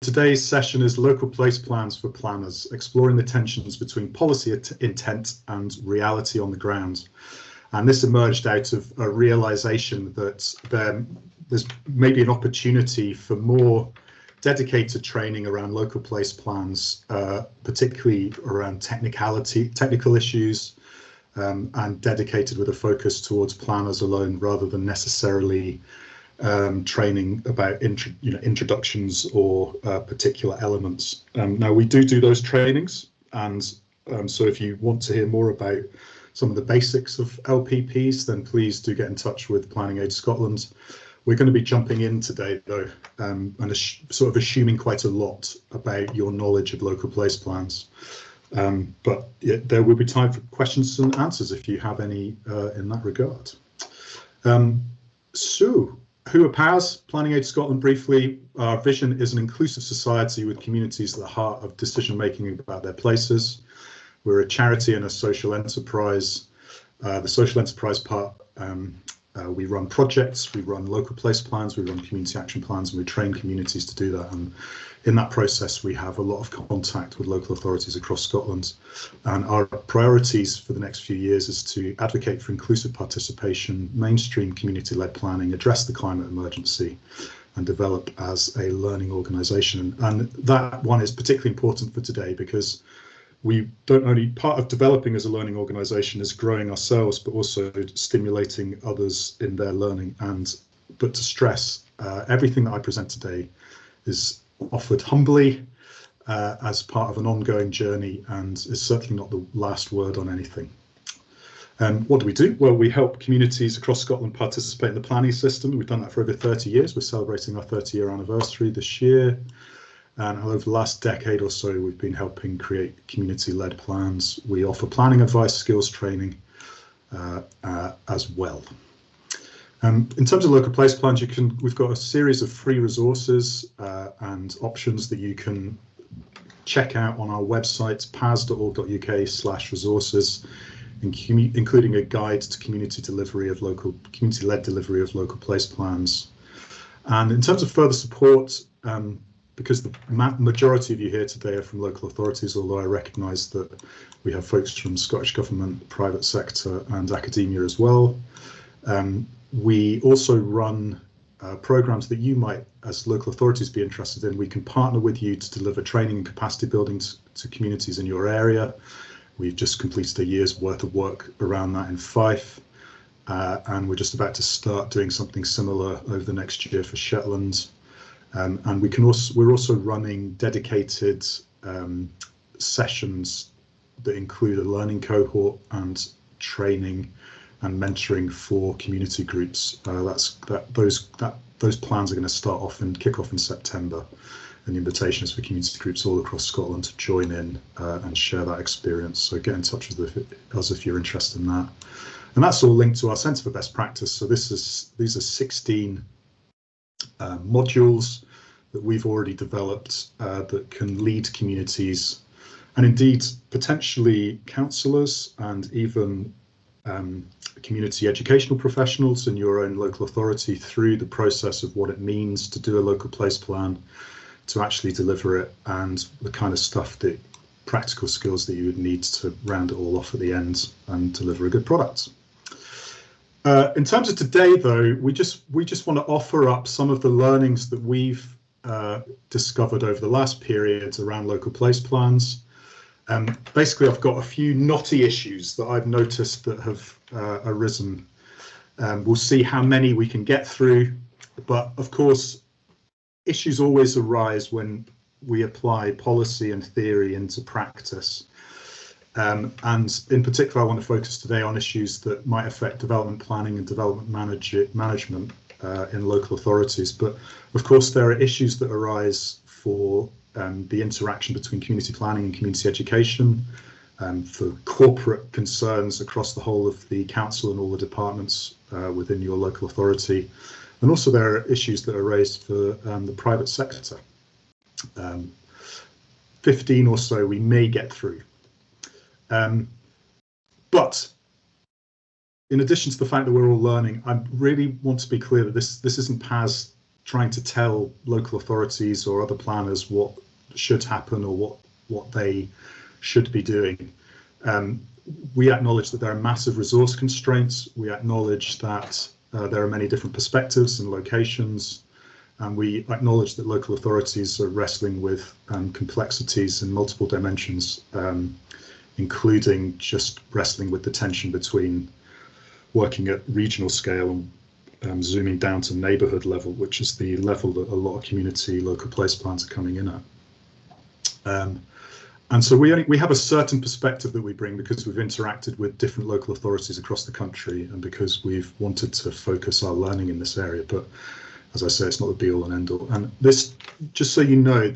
today's session is local place plans for planners, exploring the tensions between policy intent and reality on the ground. And this emerged out of a realization that there's maybe an opportunity for more dedicated training around local place plans, particularly around technical issues, and dedicated with a focus towards planners alone rather than necessarily training about introductions or particular elements. Now we do those trainings, and so if you want to hear more about some of the basics of LPPs, then please do get in touch with Planning Aid Scotland. We're going to be jumping in today though, and sort of assuming quite a lot about your knowledge of local place plans. But there will be time for questions and answers if you have any in that regard. So, who are PAS? Planning Aid Scotland briefly. Our vision is an inclusive society with communities at the heart of decision making about their places. We're a charity and a social enterprise. The social enterprise part, we run projects, we run local place plans, we run community action plans, and we train communities to do that. And in that process, we have a lot of contact with local authorities across Scotland. And our priorities for the next few years is to advocate for inclusive participation, mainstream community-led planning, address the climate emergency, and develop as a learning organisation. And that one is particularly important for today because we don't only, part of developing as a learning organisation is growing ourselves, but also stimulating others in their learning. But to stress, everything that I present today is offered humbly as part of an ongoing journey and is certainly not the last word on anything. What do we do? Well, we help communities across Scotland participate in the planning system. We've done that for over 30 years. We're celebrating our 30-year anniversary this year. And over the last decade or so, we've been helping create community-led plans. We offer planning advice, skills training as well. In terms of local place plans, we've got a series of free resources and options that you can check out on our website, pas.org.uk/resources, including a guide to community-led delivery of local place plans. And in terms of further support, because the majority of you here today are from local authorities, although I recognise that we have folks from Scottish Government, private sector and academia as well. We also run programmes that you might, as local authorities, be interested in. We can partner with you to deliver training and capacity building to communities in your area. We've just completed a year's worth of work around that in Fife, and we're just about to start doing something similar over the next year for Shetland. And we're also running dedicated sessions that include a learning cohort and training and mentoring for community groups. Those plans are going to start off and kick off in September, and the invitation is for community groups all across Scotland to join in and share that experience. So get in touch with us if you're interested in that. And that's all linked to our Centre for Best Practice. So these are 16 modules that we've already developed that can lead communities and indeed potentially councillors and even community educational professionals in your own local authority through the process of what it means to do a local place plan, to actually deliver it, and the kind of stuff, that practical skills that you would need to round it all off at the end and deliver a good product. In terms of today, though, we just want to offer up some of the learnings that we've discovered over the last periods around local place plans. Basically, I've got a few knotty issues that I've noticed that have arisen. We'll see how many we can get through, but of course, issues always arise when we apply policy and theory into practice. And in particular, I want to focus today on issues that might affect development planning and development management in local authorities. But of course, there are issues that arise for the interaction between community planning and community education, for corporate concerns across the whole of the council and all the departments within your local authority. And also there are issues that are raised for the private sector. 15 or so we may get through. But in addition to the fact that we're all learning, I really want to be clear that this isn't PAS trying to tell local authorities or other planners what should happen or what they should be doing. We acknowledge that there are massive resource constraints. We acknowledge that there are many different perspectives and locations, and we acknowledge that local authorities are wrestling with complexities in multiple dimensions, including just wrestling with the tension between working at regional scale and zooming down to neighbourhood level, which is the level that a lot of community local place plans are coming in at. And so we have a certain perspective that we bring because we've interacted with different local authorities across the country and because we've wanted to focus our learning in this area. But as I say, it's not the be all and end all. And this, just so you know,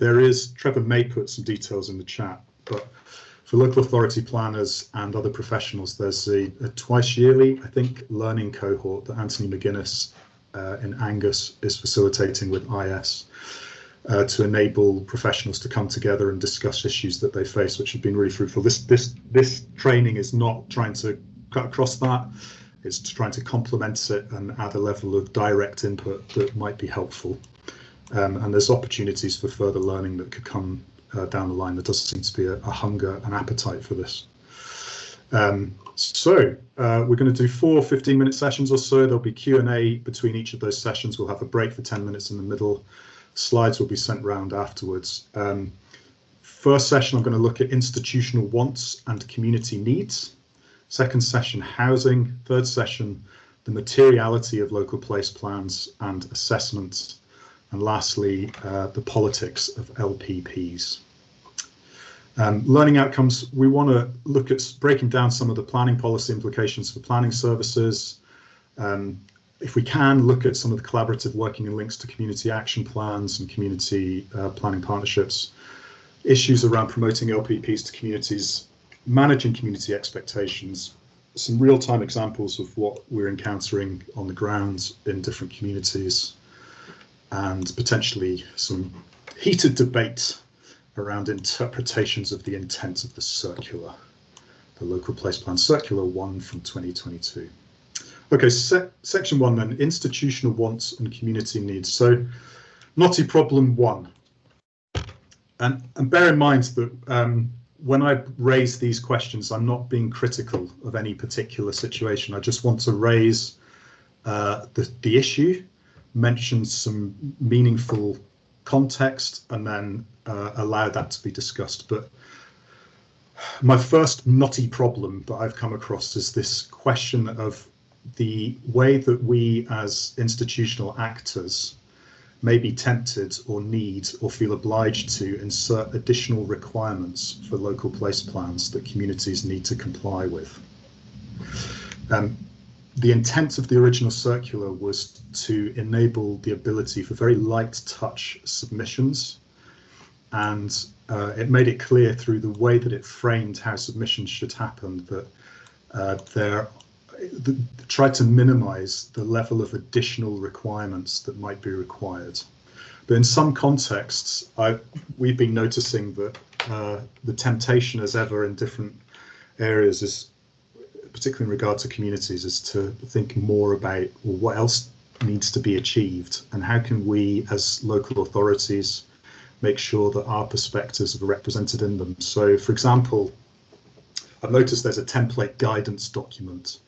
Trevor may put some details in the chat, but for local authority planners and other professionals, there's a twice yearly, I think, learning cohort that Anthony McGuinness in Angus is facilitating with IS to enable professionals to come together and discuss issues that they face, which have been really fruitful. This training is not trying to cut across that. It's trying to complement it and add a level of direct input that might be helpful. And there's opportunities for further learning that could come down the line. There does seem to be a hunger and appetite for this. So we're going to do 4 15-minute sessions or so. There'll be Q&A between each of those sessions. We'll have a break for 10 minutes in the middle. Slides will be sent round afterwards. First session, I'm going to look at institutional wants and community needs. Second session, housing. Third session, the materiality of local place plans and assessments. And lastly, the politics of LPPs. Learning outcomes, we want to look at breaking down some of the planning policy implications for planning services. If we can, look at some of the collaborative working and links to community action plans and community planning partnerships, issues around promoting LPPs to communities, managing community expectations, some real-time examples of what we're encountering on the ground in different communities, and potentially some heated debate around interpretations of the intent of the circular, the Local Place Plan Circular 1 from 2022. Okay, section 1 then, institutional wants and community needs. So, knotty problem 1. And bear in mind that when I raise these questions, I'm not being critical of any particular situation. I just want to raise the issue, mention some meaningful context, and then allow that to be discussed. But my first knotty problem that I've come across is this question of the way that we as institutional actors may be tempted or need or feel obliged to insert additional requirements for local place plans that communities need to comply with. The intent of the original circular was to enable the ability for very light touch submissions, and it made it clear through the way that it framed how submissions should happen that tried to minimize the level of additional requirements that might be required. But in some contexts, we've been noticing that the temptation as ever in different areas is, particularly in regard to communities, is to think more about, well, what else needs to be achieved and how can we as local authorities make sure that our perspectives are represented in them. So, for example, I've noticed there's a template guidance document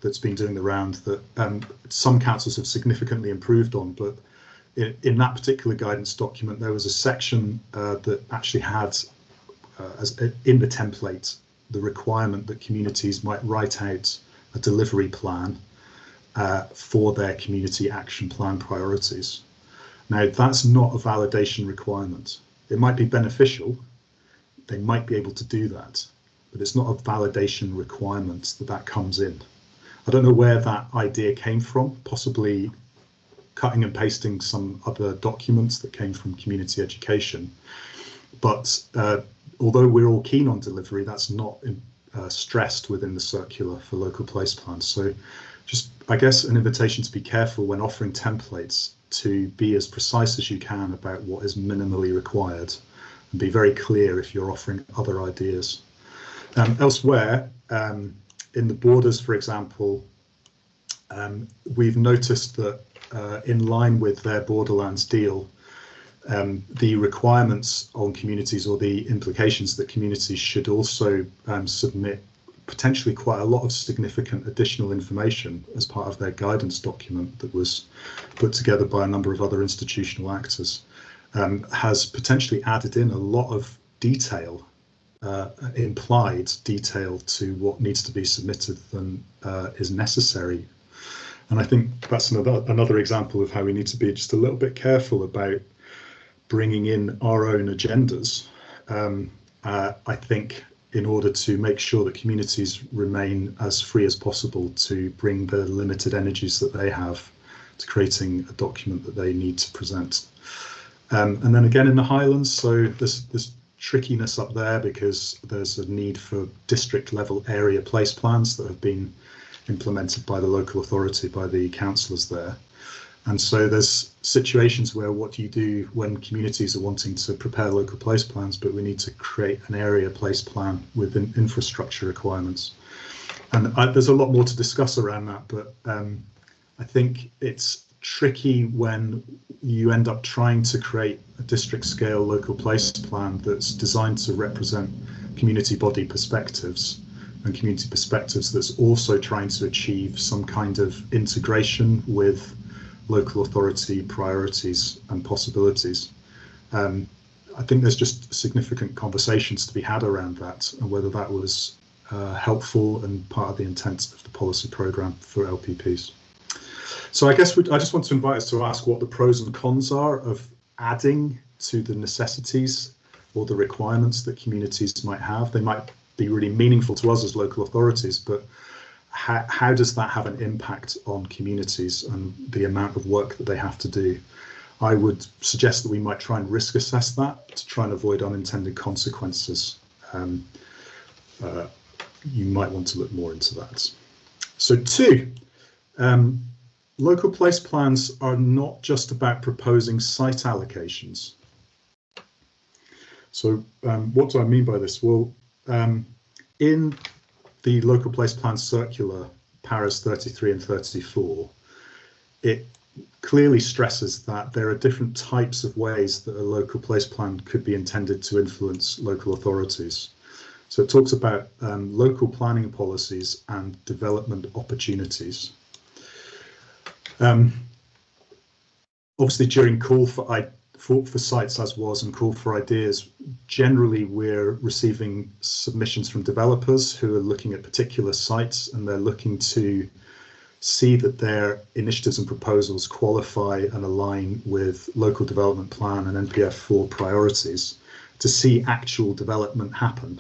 that's been doing the round that some councils have significantly improved on, but in that particular guidance document, there was a section that actually had, in the template, the requirement that communities might write out a delivery plan for their community action plan priorities. Now, that's not a validation requirement. It might be beneficial, they might be able to do that, but it's not a validation requirement that comes in. I don't know where that idea came from, possibly cutting and pasting some other documents that came from community education. But although we're all keen on delivery, that's not stressed within the circular for local place plans. So just, I guess, an invitation to be careful when offering templates, to be as precise as you can about what is minimally required and be very clear if you're offering other ideas. Elsewhere, in the borders, for example, we've noticed that in line with their Borderlands deal, the requirements on communities, or the implications that communities should also submit potentially quite a lot of significant additional information as part of their guidance document that was put together by a number of other institutional actors, has potentially added in a lot of detail, implied detail, to what needs to be submitted than is necessary. And I think that's another example of how we need to be just a little bit careful about bringing in our own agendas. I think in order to make sure that communities remain as free as possible to bring the limited energies that they have to creating a document that they need to present. And then again in the Highlands, so there's trickiness up there because there's a need for district level area place plans that have been implemented by the local authority, by the councillors there. And so there's situations where what do you do when communities are wanting to prepare local place plans, but we need to create an area place plan with infrastructure requirements. And there's a lot more to discuss around that, but I think it's tricky when you end up trying to create a district scale local place plan that's designed to represent community body perspectives and community perspectives that's also trying to achieve some kind of integration with local authority priorities and possibilities. I think there's just significant conversations to be had around that, and whether that was helpful and part of the intent of the policy programme for LPPs. So I guess I just want to invite us to ask what the pros and cons are of adding to the necessities or the requirements that communities might have. They might be really meaningful to us as local authorities, but how does that have an impact on communities and the amount of work that they have to do? I would suggest that we might try and risk assess that to try and avoid unintended consequences. You might want to look more into that. So 2, local place plans are not just about proposing site allocations. So what do I mean by this? Well, in the local place plan circular, paras 33 and 34, it clearly stresses that there are different types of ways that a local place plan could be intended to influence local authorities. So it talks about local planning policies and development opportunities. Obviously, during call for sites as was and call for ideas, generally we're receiving submissions from developers who are looking at particular sites, and they're looking to see that their initiatives and proposals qualify and align with local development plan and NPF4 priorities to see actual development happen.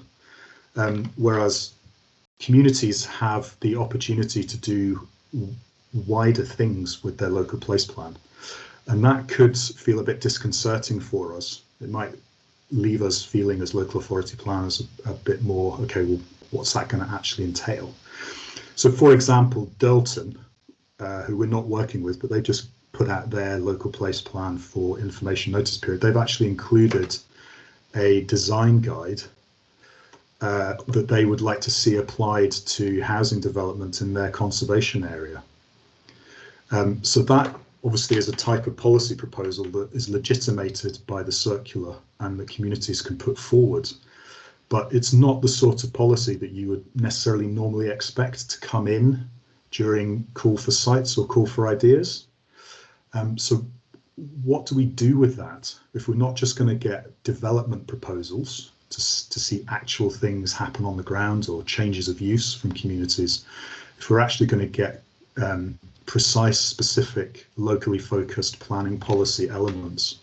Whereas communities have the opportunity to do wider things with their local place plan. And that could feel a bit disconcerting for us. It might leave us feeling as local authority planners a bit more, okay, well, what's that going to actually entail? So for example, Dalton, who we're not working with, but they just put out their local place plan for information notice period. They've actually included a design guide that they would like to see applied to housing development in their conservation area. So that obviously is a type of policy proposal that is legitimated by the circular and that communities can put forward. But it's not the sort of policy that you would necessarily normally expect to come in during call for sites or call for ideas. So what do we do with that if we're not just going to get development proposals to see actual things happen on the ground or changes of use from communities? If we're actually going to get precise, specific, locally focused planning policy elements.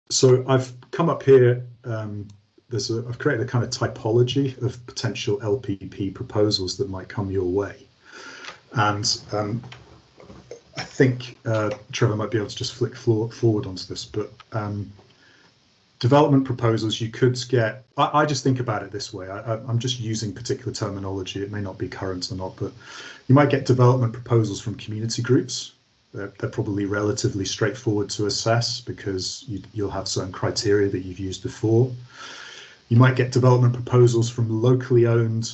So I've come up here, I've created a kind of typology of potential LPP proposals that might come your way. And I think Trevor might be able to just flick forward onto this, but development proposals, you could get, I just think about it this way. I'm just using particular terminology. It may not be current or not, but you might get development proposals from community groups. They're probably relatively straightforward to assess because you'll have certain criteria that you've used before. You might get development proposals from locally owned,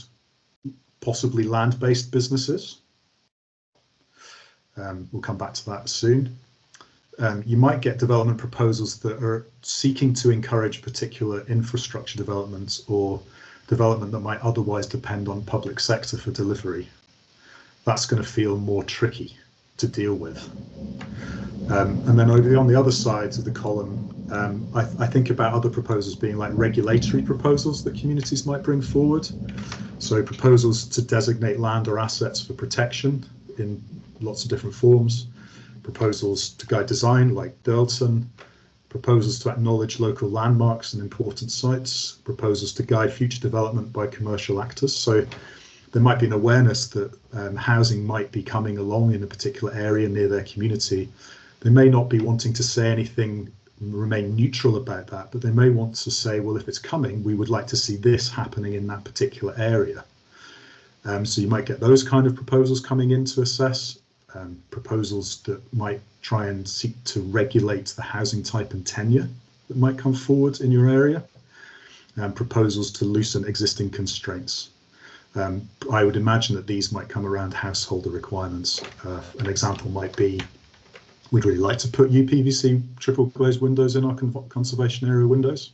possibly land-based businesses. We'll come back to that soon. You might get development proposals that are seeking to encourage particular infrastructure developments or development that might otherwise depend on public sector for delivery. That's going to feel more tricky to deal with. And then over on the other side of the column, I think about other proposals being like regulatory proposals that communities might bring forward. So proposals to designate land or assets for protection in lots of different forms, proposals to guide design like Dirleton, proposals to acknowledge local landmarks and important sites, proposals to guide future development by commercial actors. So there might be an awareness that housing might be coming along in a particular area near their community. They may not be wanting to say anything, remain neutral about that, but they may want to say, well, if it's coming, we would like to see this happening in that particular area. So you might get those kind of proposals coming in to assess, proposals that might try and seek to regulate the housing type and tenure that might come forward in your area, and proposals to loosen existing constraints. I would imagine that these might come around householder requirements. An example might be, we'd really like to put UPVC triple glazed windows in our conservation area windows.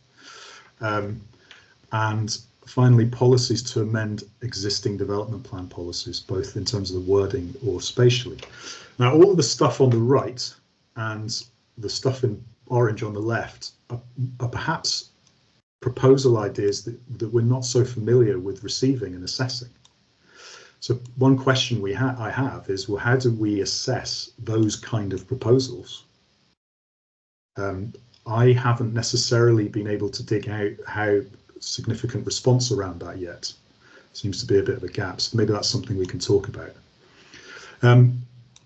And finally, policies to amend existing development plan policies, both in terms of the wording or spatially. Now, all of the stuff on the right and the stuff in orange on the left are perhaps proposal ideas that we're not so familiar with receiving and assessing. So one question I have is, well, how do we assess those kind of proposals? I haven't necessarily been able to dig out how significant response around that yet. Seems to be a bit of a gap, so maybe that's something we can talk about.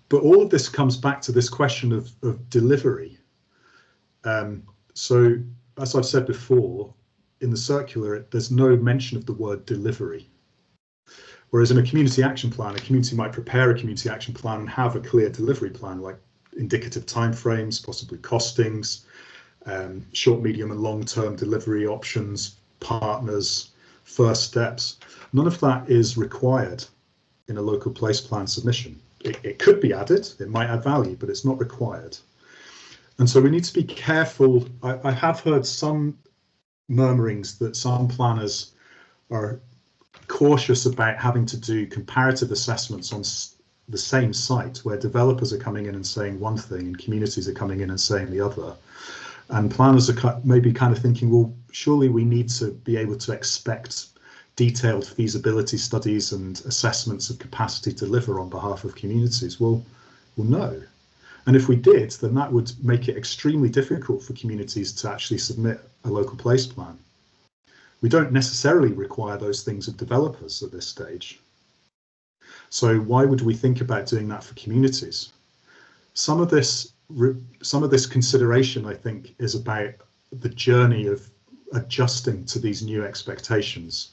But all of this comes back to this question of delivery. So as I've said before, in the circular, there's no mention of the word delivery. Whereas in a community action plan, a community might prepare a community action plan and have a clear delivery plan, like indicative timeframes, possibly costings, short, medium and long-term delivery options, partners, first steps. None of that is required in a local place plan submission. It could be added, it might add value, but it's not required. And so we need to be careful. I have heard some murmurings that some planners are cautious about having to do comparative assessments on the same site, where developers are coming in and saying one thing and communities are coming in and saying the other. And planners are maybe kind of thinking, well, surely we need to be able to expect detailed feasibility studies and assessments of capacity to deliver on behalf of communities. Well, no. And if we did, then that would make it extremely difficult for communities to actually submit a local place plan. We don't necessarily require those things of developers at this stage. So why would we think about doing that for communities? Some of this consideration, I think, is about the journey of adjusting to these new expectations.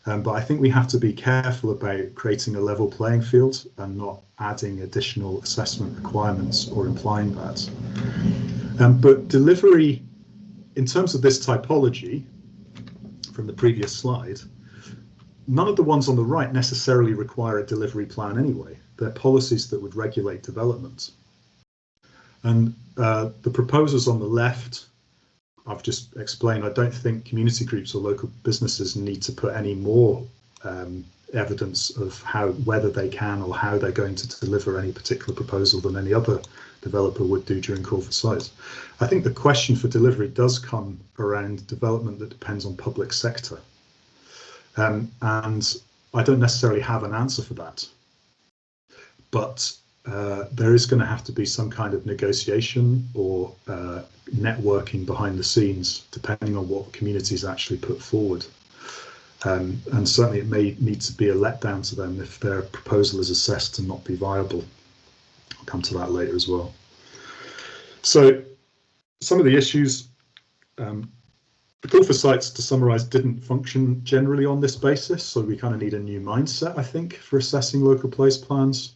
But I think we have to be careful about creating a level playing field and not adding additional assessment requirements or implying that. But delivery, in terms of this typology from the previous slide, none of the ones on the right necessarily require a delivery plan anyway. They're policies that would regulate development. And the proposals on the left, I've just explained, I don't think community groups or local businesses need to put any more evidence of whether they can or how they're going to deliver any particular proposal than any other developer would do during call for sites. I think the question for delivery does come around development that depends on public sector. And I don't necessarily have an answer for that. But there is going to have to be some kind of negotiation or networking behind the scenes, depending on what communities actually put forward. And certainly it may need to be a letdown to them if their proposal is assessed to not be viable. I'll come to that later as well. So some of the issues, the call for sites, to summarise, didn't function generally on this basis. So we kind of need a new mindset, I think, for assessing local place plans.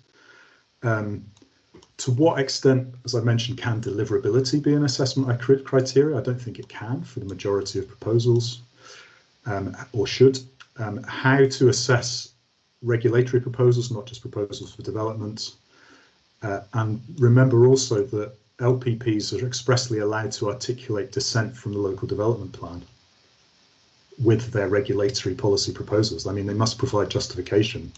To what extent, as I mentioned, can deliverability be an assessment criteria? I don't think it can for the majority of proposals, or should. How to assess regulatory proposals, not just proposals for development. And remember also that LPPs are expressly allowed to articulate dissent from the local development plan with their regulatory policy proposals. I mean, they must provide justification,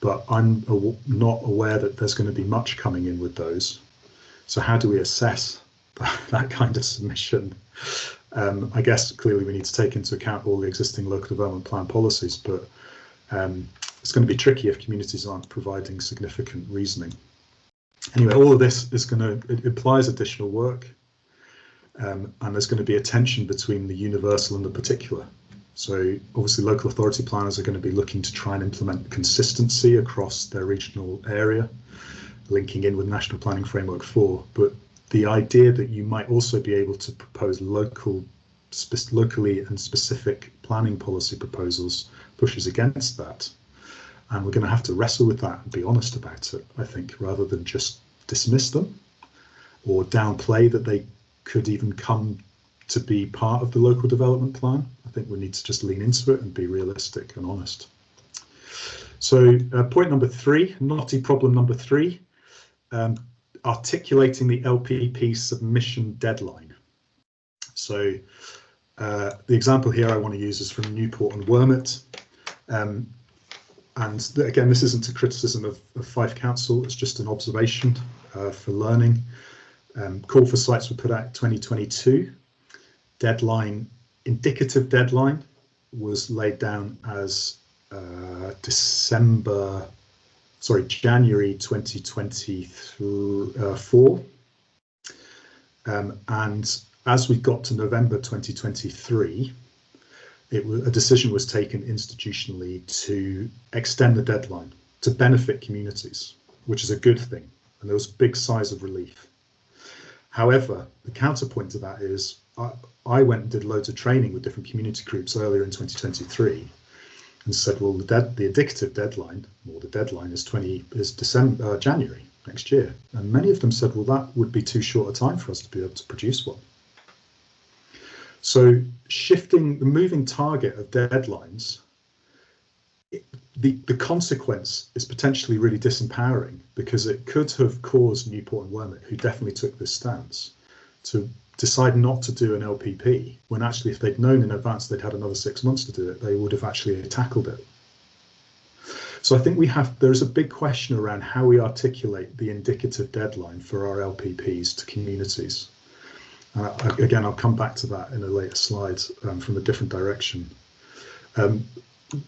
but I'm not aware that there's going to be much coming in with those. So how do we assess that kind of submission? I guess clearly we need to take into account all the existing local development plan policies, but it's going to be tricky if communities aren't providing significant reasoning. Anyway, all of this is it implies additional work, and there's going to be a tension between the universal and the particular. So obviously local authority planners are going to be looking to try and implement consistency across their regional area, linking in with National Planning Framework 4. But the idea that you might also be able to propose locally and specific planning policy proposals pushes against that. And we're going to have to wrestle with that and be honest about it, I think, rather than just dismiss them or downplay that they could even come to be part of the local development plan. I think we need to just lean into it and be realistic and honest. So point number 3, knotty problem number 3, articulating the LPP submission deadline. So the example here I want to use is from Newport and Wormit. And again, this isn't a criticism of Fife Council, it's just an observation for learning. Call for sites were put out 2022. Deadline, indicative deadline, was laid down as January 2024. And as we got to November 2023, a decision was taken institutionally to extend the deadline to benefit communities, which is a good thing. And there was big sighs of relief. However, the counterpoint to that is I went and did loads of training with different community groups earlier in 2023 and said, well, the indicative deadline, or the deadline is January next year. And many of them said, well, that would be too short a time for us to be able to produce one. So shifting the moving target of deadlines, the consequence is potentially really disempowering, because it could have caused Newport and Wormit, who definitely took this stance, to decide not to do an LPP, when actually if they'd known in advance they'd had another 6 months to do it, they would have actually tackled it. So I think there's a big question around how we articulate the indicative deadline for our LPPs to communities. Again, I'll come back to that in a later slide from a different direction.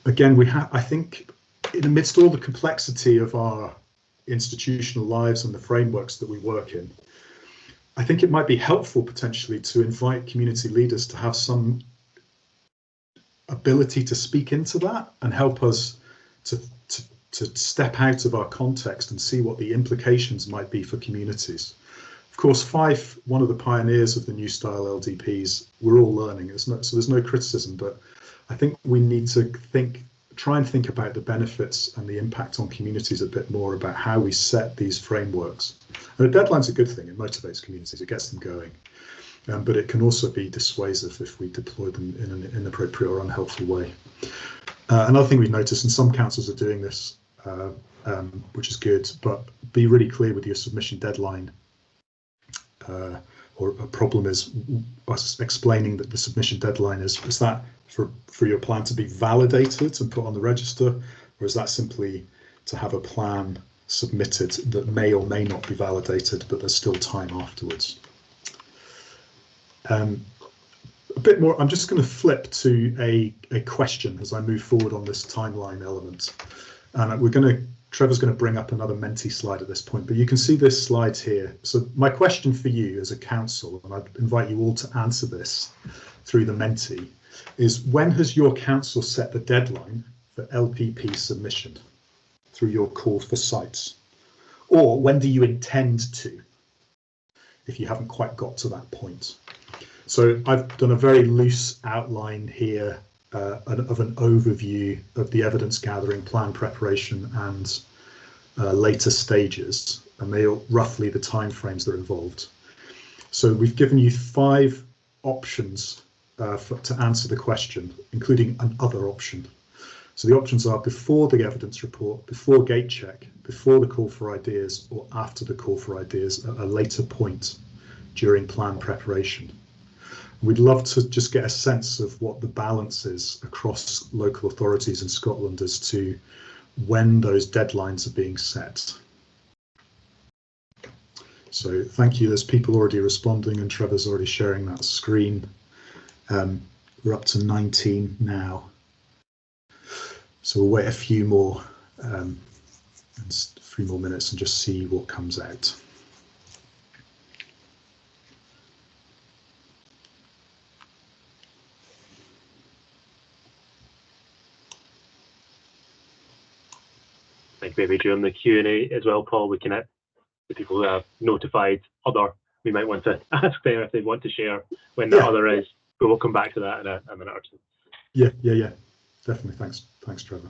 Again, I think in amidst all the complexity of our institutional lives and the frameworks that we work in, I think it might be helpful potentially to invite community leaders to have some ability to speak into that and help us to step out of our context and see what the implications might be for communities. Of course, Fife, one of the pioneers of the new style LDPs, we're all learning, so there's no criticism, but I think we need to try and think about the benefits and the impact on communities a bit more about how we set these frameworks. And a deadline's a good thing, it motivates communities, it gets them going, but it can also be dissuasive if we deploy them in an inappropriate or unhelpful way. Another thing we've noticed, and some councils are doing this, which is good, but be really clear with your submission deadline. Or a problem is us explaining that the submission deadline is that for your plan to be validated and put on the register, or is that simply to have a plan submitted that may or may not be validated, but there's still time afterwards? A bit more, I'm just going to flip to a question as I move forward on this timeline element. And Trevor's going to bring up another Menti slide at this point, but you can see this slide here. So my question for you as a council, and I'd invite you all to answer this through the Menti, is when has your council set the deadline for LPP submission through your call for sites? Or when do you intend to, if you haven't quite got to that point? So I've done a very loose outline here of an overview of the evidence gathering, plan preparation and later stages, and they are roughly the timeframes that are involved. So we've given you 5 options to answer the question, including another option. So the options are before the evidence report, before gate check, before the call for ideas, or after the call for ideas at a later point during plan preparation. We'd love to just get a sense of what the balance is across local authorities in Scotland as to when those deadlines are being set. So thank you. There's people already responding, and Trevor's already sharing that screen. We're up to 19 now. So we'll wait a few more minutes and just see what comes out. I think maybe during the Q&A as well, Paul, we can have the people who have notified other, we might want to ask them if they want to share when the other is, but we'll come back to that in a minute or two. Yeah, definitely. Thanks, Trevor.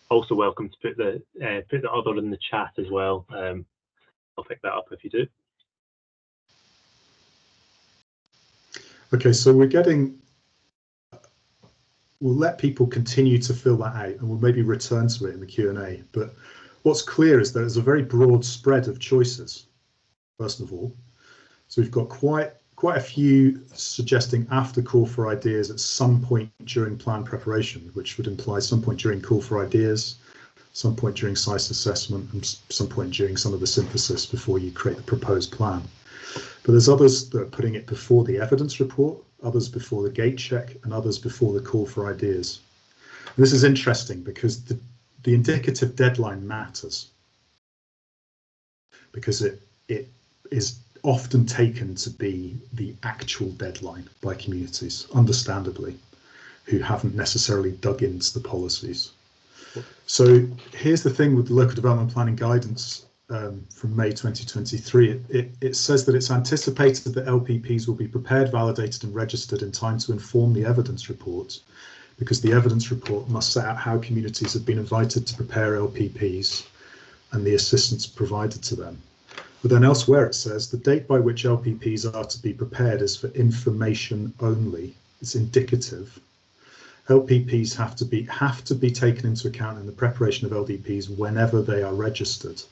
Also welcome to put the other in the chat as well. I'll pick that up if you do. Okay, so we'll let people continue to fill that out, and we'll maybe return to it in the Q&A. But what's clear is that there's a very broad spread of choices, first of all. So we've got quite a few suggesting after call for ideas at some point during plan preparation, which would imply some point during call for ideas, some point during site assessment, and some point during some of the synthesis before you create the proposed plan. But there's others that are putting it before the evidence report, others before the gate check, and others before the call for ideas. And this is interesting because the indicative deadline matters, because it is often taken to be the actual deadline by communities, understandably, who haven't necessarily dug into the policies. So here's the thing with the local development planning guidance from May 2023. It says that it's anticipated that LPPs will be prepared, validated and registered in time to inform the evidence report, because the evidence report must set out how communities have been invited to prepare LPPs and the assistance provided to them. But then elsewhere it says the date by which LPPs are to be prepared is for information only. It's indicative. LPPs have to be taken into account in the preparation of LDPs whenever they are registered.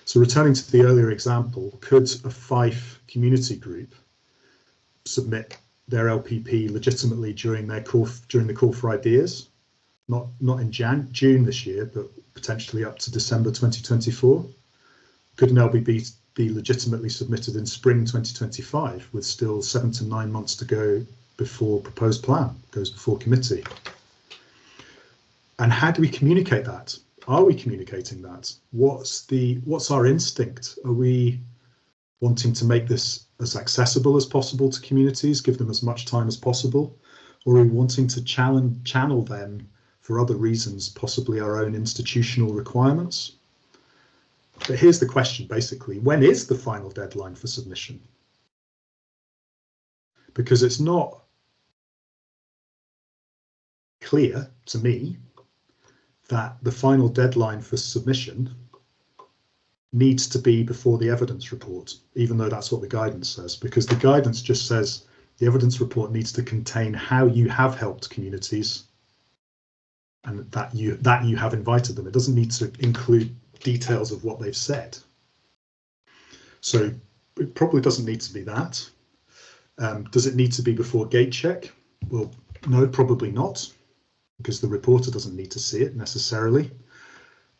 So returning to the earlier example, could a Fife community group submit their LPP legitimately during the call for ideas? Not in June this year, but potentially up to December 2024. Could an LPP be legitimately submitted in spring 2025 with still 7 to 9 months to go before proposed plan goes before committee? And how do we communicate that? Are we communicating that? What's our instinct? Are we wanting to make this as accessible as possible to communities, give them as much time as possible, or are we wanting to channel them for other reasons, possibly our own institutional requirements? But here's the question, basically, when is the final deadline for submission? Because it's not clear to me that the final deadline for submission needs to be before the evidence report, even though that's what the guidance says, because the guidance just says the evidence report needs to contain how you have helped communities and that you have invited them. It doesn't need to include details of what they've said. So it probably doesn't need to be that. Does it need to be before gate check? Well, no, probably not, because the reporter doesn't need to see it necessarily.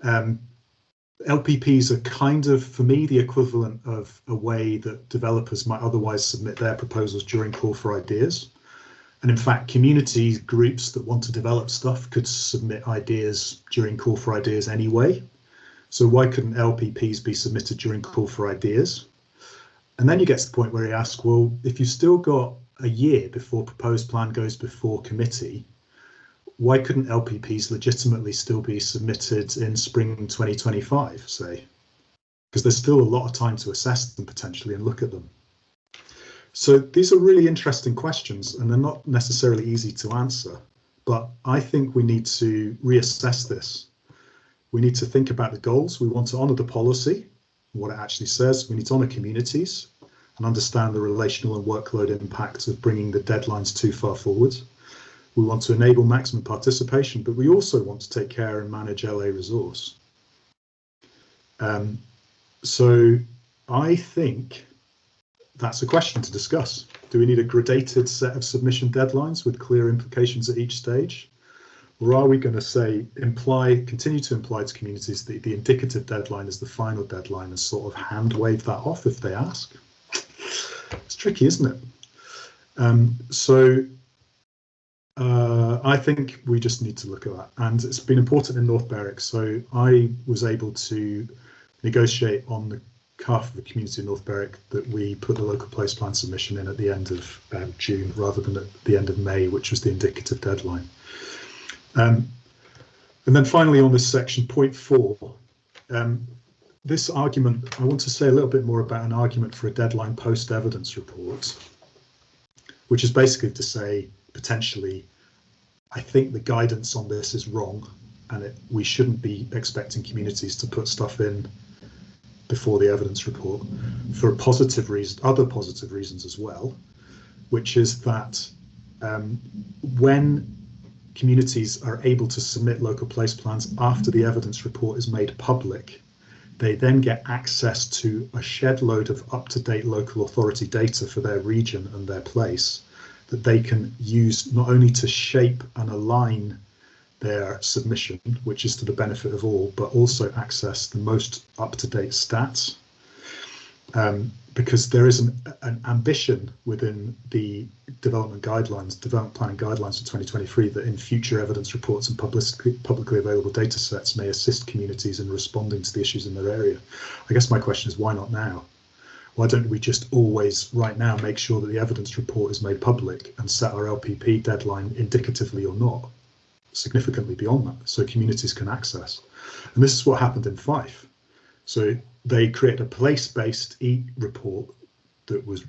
LPPs are kind of, for me, the equivalent of a way that developers might otherwise submit their proposals during call for ideas. And in fact, community groups that want to develop stuff could submit ideas during call for ideas anyway. So why couldn't LPPs be submitted during call for ideas? And then you get to the point where you ask, well, if you've still got a year before proposed plan goes before committee, why couldn't LPPs legitimately still be submitted in spring 2025, say? Because there's still a lot of time to assess them potentially and look at them. So these are really interesting questions, and they're not necessarily easy to answer, but I think we need to reassess this. We need to think about the goals. We want to honour the policy, what it actually says. We need to honour communities, and understand the relational and workload impacts of bringing the deadlines too far forward. We want to enable maximum participation, but we also want to take care and manage LA resource. So I think that's a question to discuss. Do we need a gradated set of submission deadlines with clear implications at each stage? Or are we going to say, continue to imply to communities that the indicative deadline is the final deadline and sort of hand wave that off if they ask? It's tricky, isn't it? I think we just need to look at that. And it's been important in North Berwick. So I was able to negotiate on the behalf of the community in North Berwick that we put the local place plan submission in at the end of June rather than at the end of May, which was the indicative deadline. And then finally on this section, point 4, this argument, I want to say a little bit more about an argument for a deadline post-evidence report, which is basically to say, potentially, I think the guidance on this is wrong, and we shouldn't be expecting communities to put stuff in before the evidence report for a positive reason, other positive reasons as well, which is that when communities are able to submit local place plans after the evidence report is made public, they then get access to a shed load of up-to-date local authority data for their region and their place that they can use not only to shape and align their submission, which is to the benefit of all, but also access the most up-to-date stats. Because there is an ambition within the development planning guidelines for 2023 that in future evidence reports and publicly available data sets may assist communities in responding to the issues in their area. I guess my question is, why not now? Why don't we just always right now make sure that the evidence report is made public and set our LPP deadline indicatively or not, significantly beyond that, so communities can access? And this is what happened in Fife. So they created a place-based report that was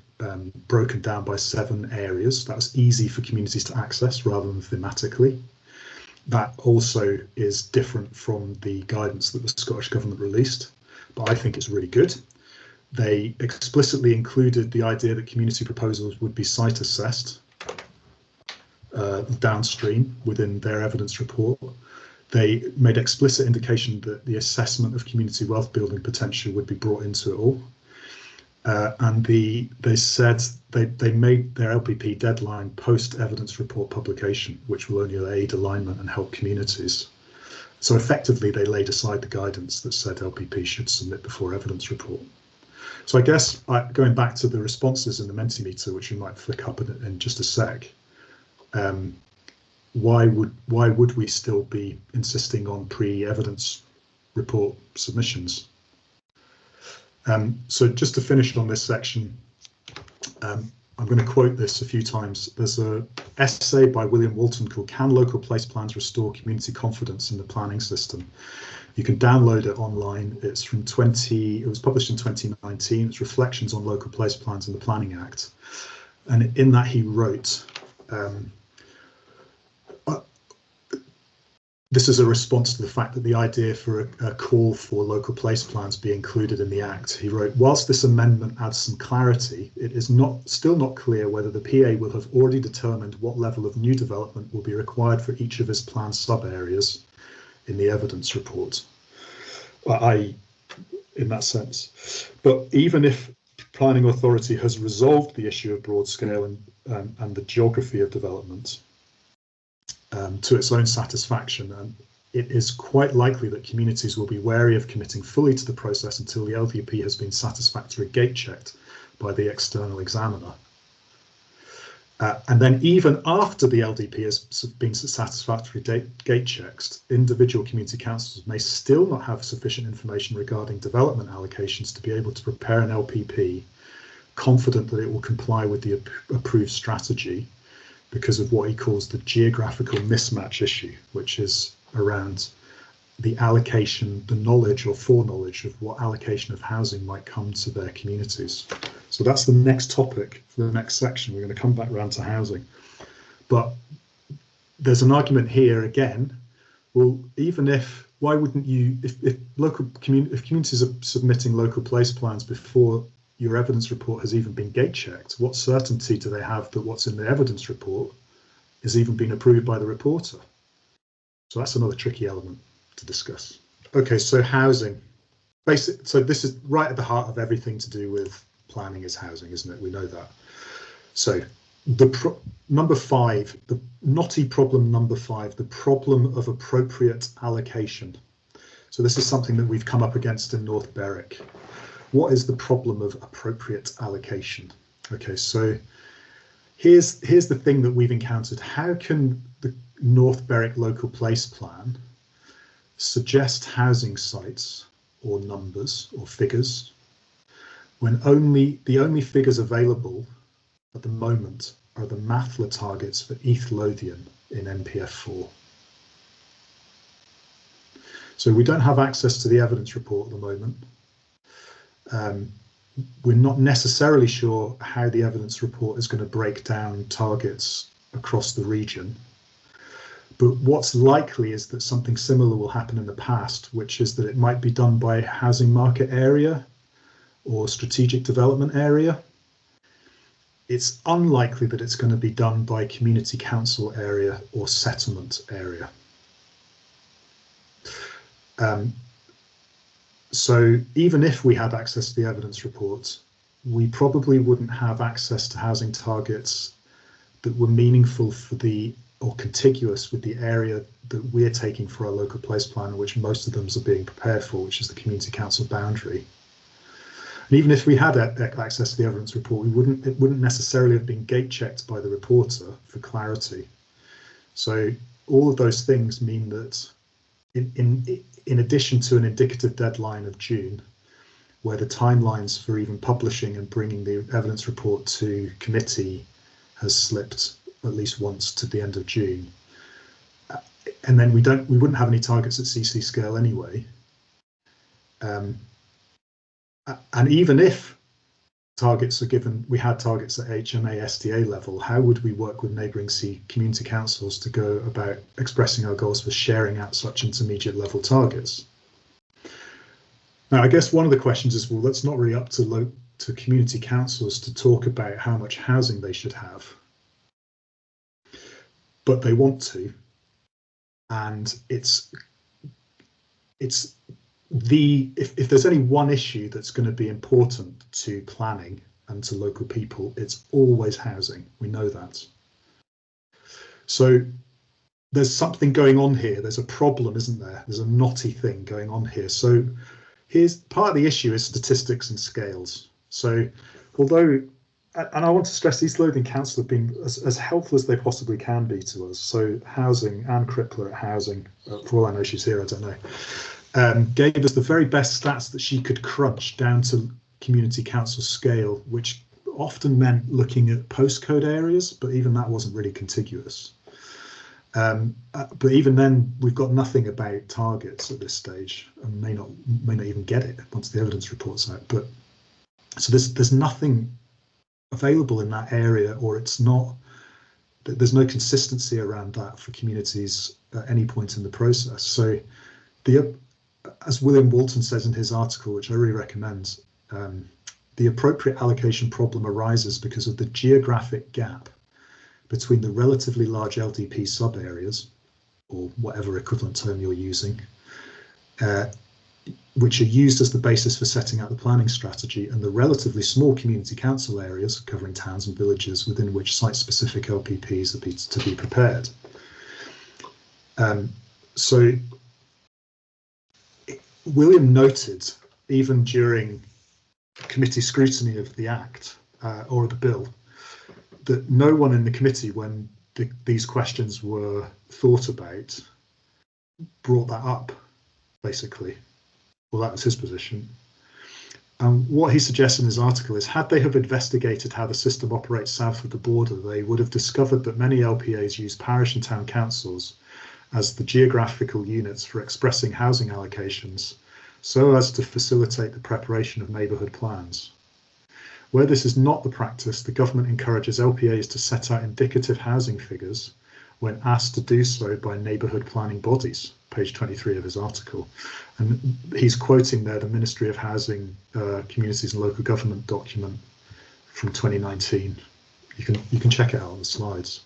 broken down by 7 areas. That was easy for communities to access rather than thematically. That also is different from the guidance that the Scottish Government released, but I think it's really good. They explicitly included the idea that community proposals would be site assessed downstream within their evidence report. They made explicit indication that the assessment of community wealth building potential would be brought into it all. And they said they made their LPP deadline post-evidence report publication, which will only aid alignment and help communities. So effectively, they laid aside the guidance that said LPP should submit before evidence report. So I guess going back to the responses in the Mentimeter, which we might flick up in just a sec, why would we still be insisting on pre-evidence report submissions? So just to finish on this section, I'm going to quote this a few times. There's an essay by William Walton called "Can Local Place Plans Restore Community Confidence in the Planning System?" You can download it online. It was published in 2019. It's Reflections on Local Place Plans and the Planning Act. And in that he wrote, this is a response to the fact that the idea for a call for local place plans be included in the Act. He wrote, whilst this amendment adds some clarity, it is still not clear whether the PA will have already determined what level of new development will be required for each of his planned sub-areas in the evidence report, in that sense. But even if planning authority has resolved the issue of broad scale and the geography of development, to its own satisfaction, and it is quite likely that communities will be wary of committing fully to the process until the LPP has been satisfactorily gate checked by the external examiner. And then even after the LDP has been satisfactorily gate checked, individual community councils may still not have sufficient information regarding development allocations to be able to prepare an LPP confident that it will comply with the approved strategy, because of what he calls the geographical mismatch issue, which is around the allocation, the knowledge or foreknowledge of what allocation of housing might come to their communities. So that's the next topic for the next section. We're going to come back around to housing. But there's an argument here again. Well, even if, why wouldn't you, if communities are submitting local place plans before your evidence report has even been gate checked? What certainty do they have that what's in the evidence report has even been approved by the reporter? So that's another tricky element to discuss. Okay, so housing. So this is right at the heart of everything to do with planning is housing, isn't it? We know that. So number 5, the knotty problem number 5, the problem of appropriate allocation. So this is something that we've come up against in North Berwick. What is the problem of appropriate allocation? Okay, so here's the thing that we've encountered. How can the North Berwick local place plan suggest housing sites or numbers or figures when the only figures available at the moment are the Mathler targets for East Lothian in NPF4? So we don't have access to the evidence report at the moment. We're not necessarily sure how the evidence report is going to break down targets across the region. But what's likely is that something similar will happen in the past, which is that it might be done by housing market area or strategic development area. It's unlikely that it's going to be done by community council area or settlement area. So even if we had access to the evidence report, we probably wouldn't have access to housing targets that were meaningful for or contiguous with the area that we're taking for our local place plan, which most of them are being prepared for, which is the community council boundary. And even if we had access to the evidence report, it wouldn't necessarily have been gate checked by the reporter for clarity. So all of those things mean that in addition to an indicative deadline of June, where the timelines for even publishing and bringing the evidence report to committee has slipped at least once to the end of June, and then we wouldn't have any targets at CC scale anyway. And even if targets are given, we had targets at HMA SDA level, how would we work with neighbouring community councils to go about expressing our goals for sharing out such intermediate level targets? Now, I guess one of the questions is, well, that's not really up to community councils to talk about how much housing they should have, but they want to, and if there's any one issue that's going to be important to planning and to local people, it's always housing. We know that. So there's something going on here. There's a problem, isn't there? There's a knotty thing going on here. So here's part of the issue is statistics and scales. So although, and I want to stress, East Lothian Council have been as helpful as they possibly can be to us. So housing, Anne Crippler at housing, for all I know she's here, I don't know, gave us the very best stats that she could crunch down to community council scale, which often meant looking at postcode areas, but even that wasn't really contiguous. But even then, we've got nothing about targets at this stage, and may not even get it once the evidence report's out. But so there's nothing available in that area, or it's not. There's no consistency around that for communities at any point in the process. So as William Walton says in his article, which I really recommend, the appropriate allocation problem arises because of the geographic gap between the relatively large LDP sub-areas, or whatever equivalent term you're using, which are used as the basis for setting out the planning strategy, and the relatively small community council areas covering towns and villages within which site-specific LPPs are to be prepared. So William noted, even during committee scrutiny of the Act or the bill, that no one in the committee, when these questions were thought about, brought that up, basically. Well, that was his position. What he suggests in his article is, had they have investigated how the system operates south of the border, they would have discovered that many LPAs use parish and town councils as the geographical units for expressing housing allocations, so as to facilitate the preparation of neighbourhood plans. Where this is not the practice, the government encourages LPAs to set out indicative housing figures when asked to do so by neighbourhood planning bodies, page 23 of his article. And he's quoting there the Ministry of Housing, Communities and Local Government document from 2019. You can check it out on the slides.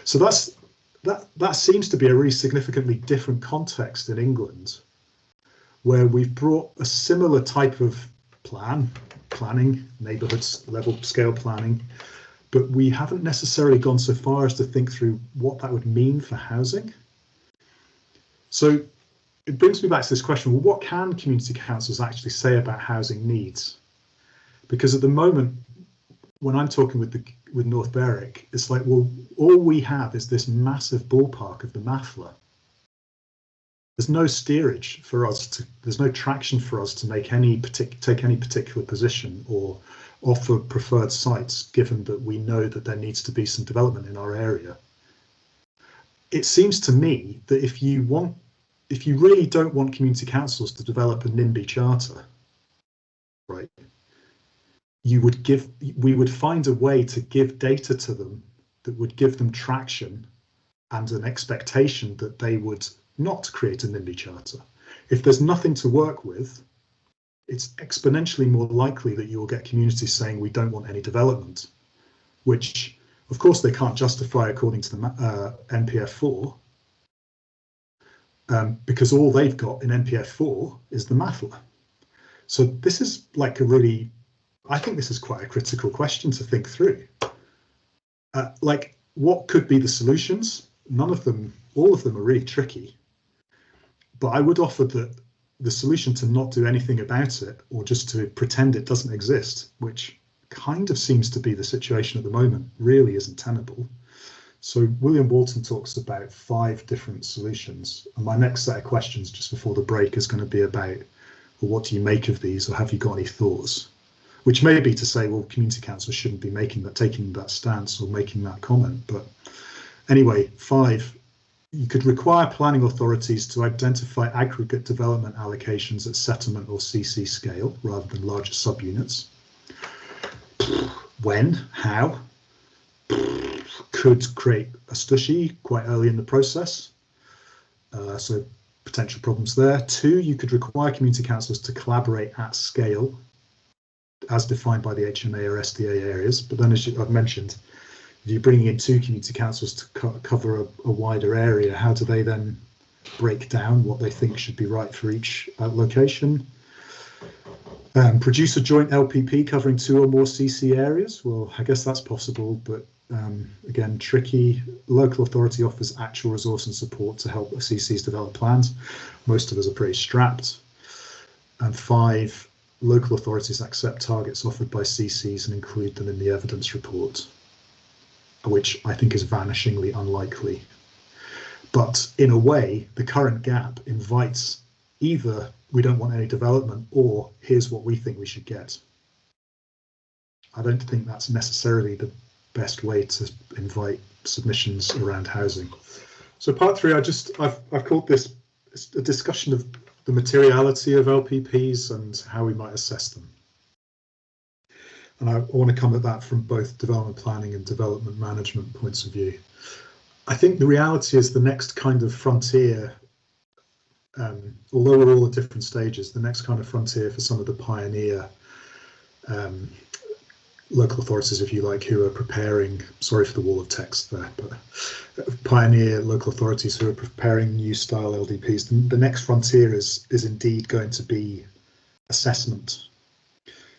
So that seems to be a really significantly different context in England, where we've brought a similar type of planning, neighbourhoods level scale planning, but we haven't necessarily gone so far as to think through what that would mean for housing. So it brings me back to this question, well, what can community councils actually say about housing needs? Because at the moment, when I'm talking with North Berwick, it's like, well, all we have is this massive ballpark of the MAFLA. There's no steerage for us there's no traction for us to take any particular position or offer preferred sites, given that we know that there needs to be some development in our area. It seems to me that if you really don't want community councils to develop a NIMBY charter, right, we would find a way to give data to them that would give them traction and an expectation that they would not create a NIMBY charter. If there's nothing to work with, it's exponentially more likely that you'll get communities saying we don't want any development, which of course they can't justify according to the NPF4, because all they've got in NPF4 is the MAFLA. So this is like I think this is quite a critical question to think through. Like, what could be the solutions? All of them are really tricky. But I would offer that the solution to not do anything about it, or just to pretend it doesn't exist, which kind of seems to be the situation at the moment, really isn't tenable. So William Walton talks about 5 different solutions. And my next set of questions just before the break is going to be about, well, what do you make of these, or have you got any thoughts? Which may be to say, well, community councils shouldn't be taking that stance or making that comment. But anyway, 5. You could require planning authorities to identify aggregate development allocations at settlement or CC scale rather than larger subunits. When? How? Could create a STUSHI quite early in the process. So potential problems there. 2, you could require community councils to collaborate at scale as defined by the HMA or SDA areas. But then, as I've mentioned, if you're bringing in 2 community councils to cover a wider area, how do they then break down what they think should be right for each location? Produce a joint LPP covering 2 or more CC areas. Well, I guess that's possible, but again, tricky. Local authority offers actual resource and support to help CCs develop plans. Most of us are pretty strapped. And 5, local authorities accept targets offered by CCs and include them in the evidence report, which I think is vanishingly unlikely. But in a way, the current gap invites either we don't want any development or here's what we think we should get. I don't think that's necessarily the best way to invite submissions around housing. So part 3, I've called this a discussion of the materiality of LPPs and how we might assess them. And I want to come at that from both development planning and development management points of view. I think the reality is the next kind of frontier, although we're all at different stages, the next kind of frontier for some of the pioneer local authorities, if you like, who are preparing, sorry for the wall of text there, but pioneer local authorities who are preparing new style LDPs, the next frontier is indeed going to be assessment.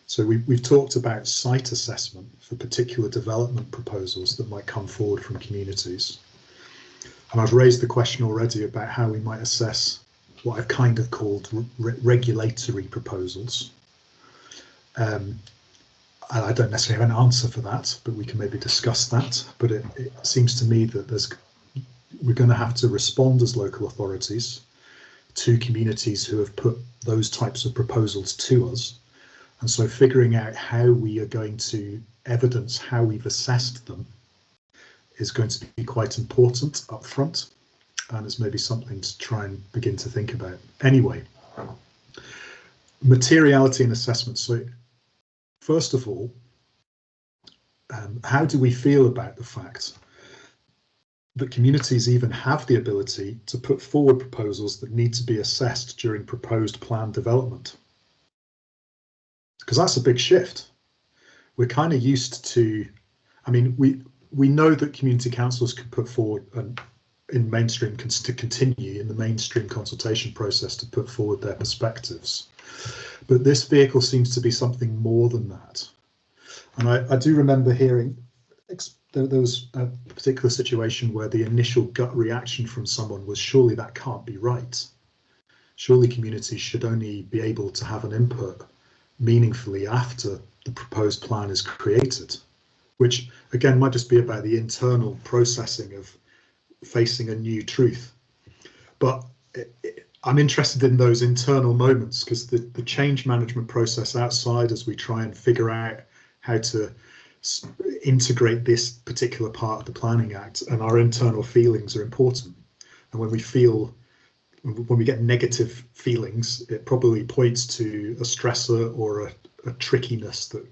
So we've talked about site assessment for particular development proposals that might come forward from communities. And I've raised the question already about how we might assess what I've kind of called regulatory proposals. And I don't necessarily have an answer for that, but we can maybe discuss that. But it seems to me that we're going to have to respond as local authorities to communities who have put those types of proposals to us. And so figuring out how we are going to evidence how we've assessed them is going to be quite important up front. And it's maybe something to try and begin to think about. Anyway, materiality and assessment. So first of all, how do we feel about the fact that communities even have the ability to put forward proposals that need to be assessed during proposed plan development. Because that's a big shift. We're kind of used to, I mean, we know that community councils can put forward in mainstream to continue in the mainstream consultation process to put forward their perspectives. But this vehicle seems to be something more than that. And I do remember hearing there was a particular situation where the initial gut reaction from someone was, surely that can't be right. Surely communities should only be able to have an input meaningfully after the proposed plan is created, which again might just be about the internal processing of facing a new truth. But I'm interested in those internal moments, because the change management process outside, as we try and figure out how to integrate this particular part of the Planning Act, and our internal feelings are important. And when we get negative feelings, it probably points to a stressor or a trickiness that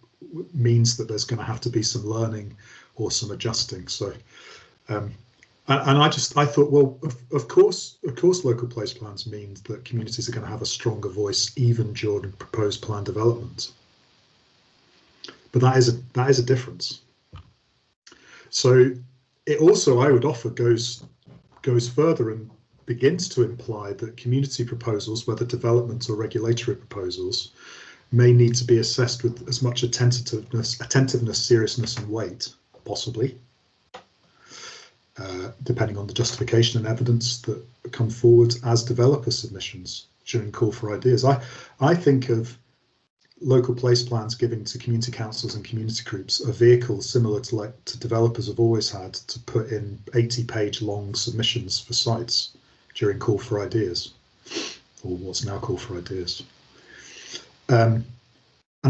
means that there's going to have to be some learning or some adjusting. So, and I thought, well, of course, local place plans means that communities are going to have a stronger voice even during proposed plan development. But that is a difference. So it also, I would offer, goes further and begins to imply that community proposals, whether development or regulatory proposals, may need to be assessed with as much attentiveness, seriousness, and weight, possibly, depending on the justification and evidence that come forward as developer submissions during call for ideas. I think of local place plans giving to community councils and community groups a vehicle similar to developers have always had to put in 80-page long submissions for sites during call for ideas, or what's now call for ideas. And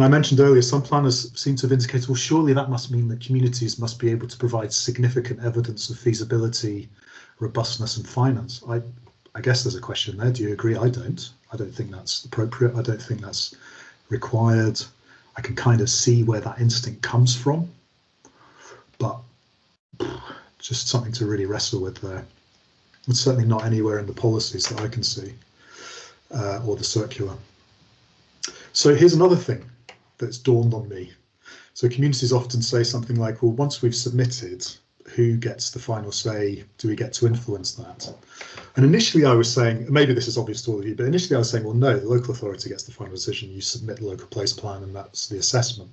I mentioned earlier, some planners seem to have indicated, well, surely that must mean that communities must be able to provide significant evidence of feasibility, robustness, and finance. I guess there's a question there. Do you agree? I don't think that's appropriate. I don't think that's required. I can kind of see where that instinct comes from, but just something to really wrestle with there. It's certainly not anywhere in the policies that I can see, or the circular. So here's another thing that's dawned on me. So communities often say something like, well, once we've submitted, who gets the final say? Do we get to influence that? And initially I was saying, maybe this is obvious to all of you, but initially I was saying, well, no, the local authority gets the final decision. You submit the local place plan and that's the assessment.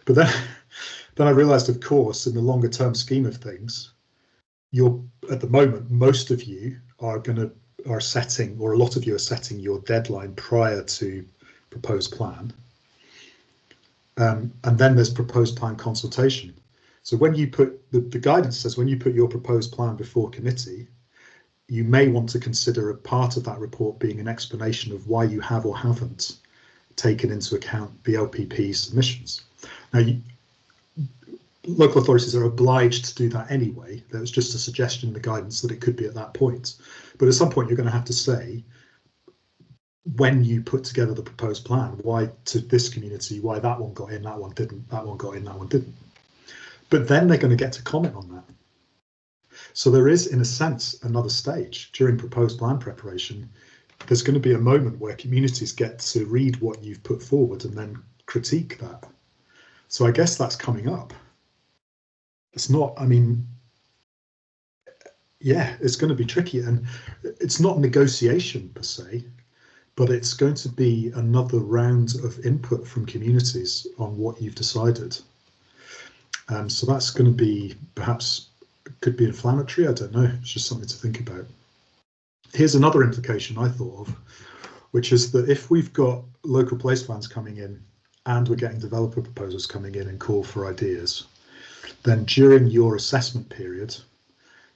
But then I realized, of course, in the longer term scheme of things, at the moment, most of you are setting, or a lot of you are setting your deadline prior to proposed plan. And then there's proposed plan consultation. So when you put, the guidance says, when you put your proposed plan before committee, you may want to consider a part of that report being an explanation of why you have or haven't taken into account the LPP submissions. Now, local authorities are obliged to do that anyway. There was just a suggestion in the guidance that it could be at that point. But at some point, you're going to have to say, when you put together the proposed plan, why to this community, why that one got in, that one didn't, that one got in, that one didn't. But then they're going to get to comment on that. So there is, in a sense, another stage during proposed plan preparation. There's going to be a moment where communities get to read what you've put forward and then critique that. So I guess that's coming up. It's not, I mean, yeah, it's going to be tricky, and it's not negotiation per se, but it's going to be another round of input from communities on what you've decided. So that's going to be, perhaps, could be inflammatory. I don't know. It's just something to think about. Here's another implication I thought of, which is that if we've got local place plans coming in and we're getting developer proposals coming in and call for ideas, then during your assessment period,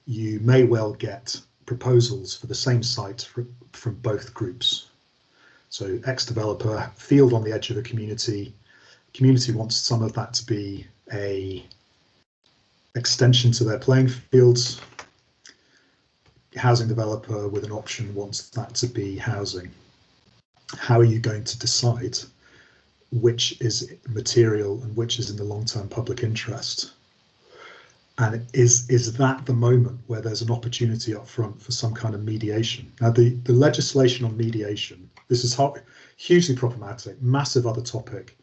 you may well get proposals for the same site from both groups. So ex-developer, field on the edge of a community wants some of that to be a extension to their playing fields. Housing developer with an option wants that to be housing. How are you going to decide which is material and which is in the long-term public interest? And is that the moment where there's an opportunity up front for some kind of mediation? Now, the legislation on mediation, this is hugely problematic, massive other topic.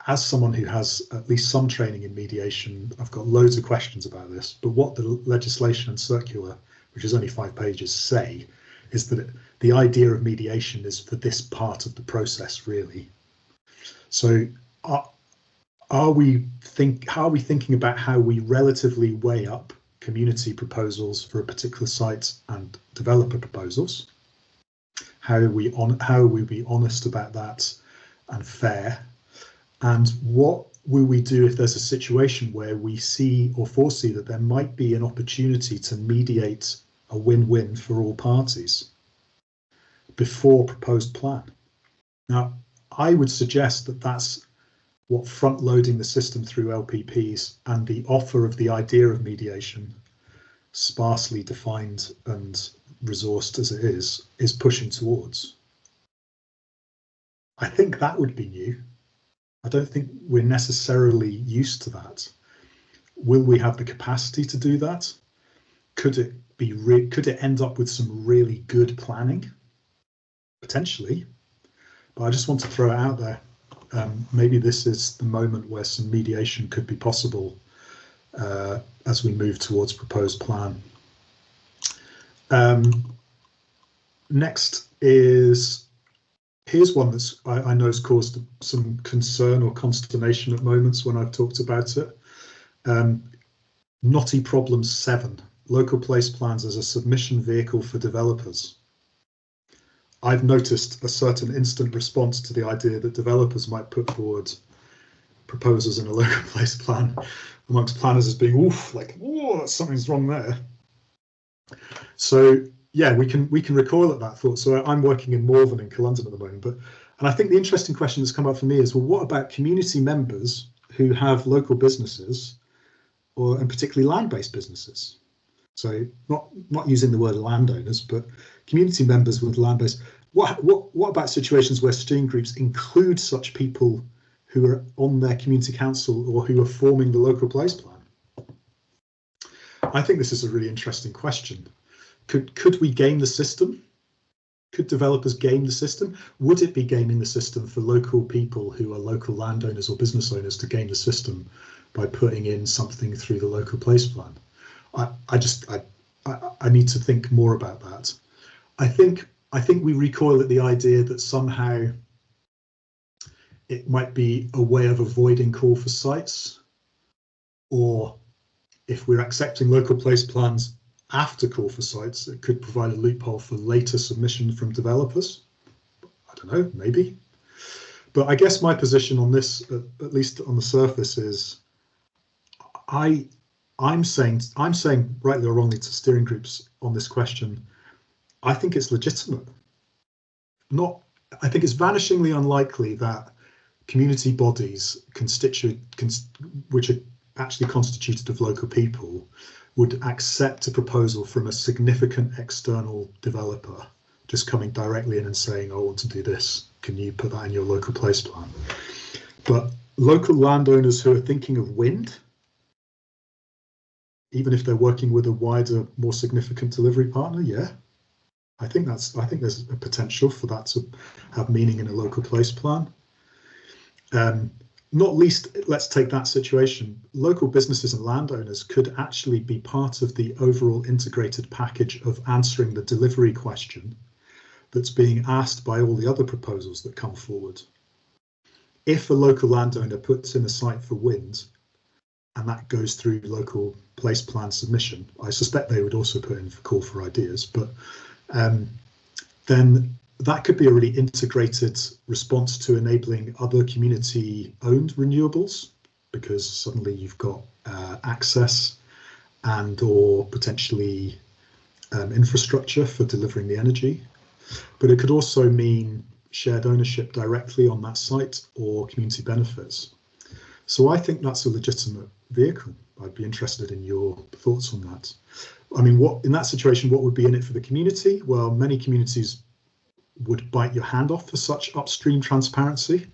As someone who has at least some training in mediation, I've got loads of questions about this. But what the legislation and circular, which is only 5 pages, say is that the idea of mediation is for this part of the process, really. So how are we thinking about how we relatively weigh up community proposals for a particular site and developer proposals? How will we be honest about that and fair? And what will we do if there's a situation where we see or foresee that there might be an opportunity to mediate a win-win for all parties before proposed plan? Now, I would suggest that that's what front-loading the system through LPPs and the offer of the idea of mediation, sparsely defined and resourced as it is pushing towards. I think that would be new. I don't think we're necessarily used to that. Will we have the capacity to do that? Could it end up with some really good planning? Potentially, but I just want to throw it out there. Maybe this is the moment where some mediation could be possible as we move towards proposed plan. Next is, here's one that's I know has caused some concern or consternation at moments when I've talked about it. Knotty problem 7, local place plans as a submission vehicle for developers. I've noticed a certain instant response to the idea that developers might put forward proposals in a local place plan amongst planners as being, oof, like, whoa, something's wrong there. So yeah, we can recoil at that thought. So I'm working in Morven in London at the moment, and I think the interesting question that's come up for me is, well, what about community members who have local businesses, and particularly land-based businesses? So not using the word landowners, but community members with land-based. What about situations where steering groups include such people who are on their community council or who are forming the local place plan? I think this is a really interesting question. Could we game the system? Could developers game the system? Would it be gaming the system for local people who are local landowners or business owners to game the system by putting in something through the local place plan? I need to think more about that. I think we recoil at the idea that somehow it might be a way of avoiding call for sites, or if we're accepting local place plans after call for sites, it could provide a loophole for later submission from developers. I don't know, maybe. But I guess my position on this, at least on the surface, is I'm saying rightly or wrongly to steering groups on this question, I think it's legitimate. I think it's vanishingly unlikely that community bodies which are actually constituted of local people would accept a proposal from a significant external developer just coming directly in and saying, I want to do this. Can you put that in your local place plan? But local landowners who are thinking of wind, even if they're working with a wider, more significant delivery partner, yeah, I think there's a potential for that to have meaning in a local place plan. Not least, let's take that situation. Local businesses and landowners could actually be part of the overall integrated package of answering the delivery question that's being asked by all the other proposals that come forward. If a local landowner puts in a site for wind and that goes through local place plan submission, I suspect they would also put in a call for ideas, but then that could be a really integrated response to enabling other community-owned renewables, because suddenly you've got access and or potentially infrastructure for delivering the energy. But it could also mean shared ownership directly on that site or community benefits. So I think that's a legitimate vehicle. I'd be interested in your thoughts on that. I mean, in that situation, what would be in it for the community? Well, many communities would bite your hand off for such upstream transparency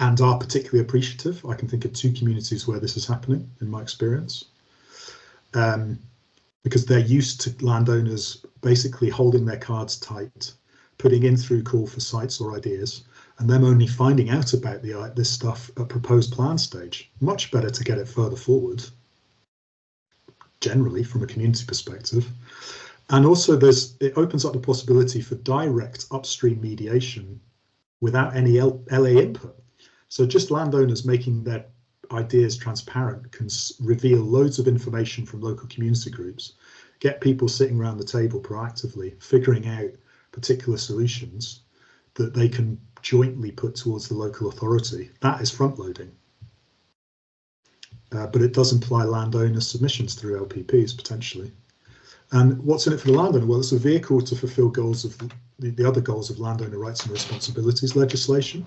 and are particularly appreciative. I can think of 2 communities where this is happening in my experience. because they're used to landowners basically holding their cards tight, putting in through call for sites or ideas, and them only finding out about this stuff at proposed plan stage. Much better to get it further forward, generally from a community perspective. And also it opens up the possibility for direct upstream mediation without any LA input. So just landowners making their ideas transparent can reveal loads of information from local community groups, get people sitting around the table proactively, figuring out particular solutions that they can jointly put towards the local authority. That is front loading. But it does imply landowner submissions through LPPs potentially. And what's in it for the landowner? Well, it's a vehicle to fulfill goals of the other goals of landowner rights and responsibilities legislation.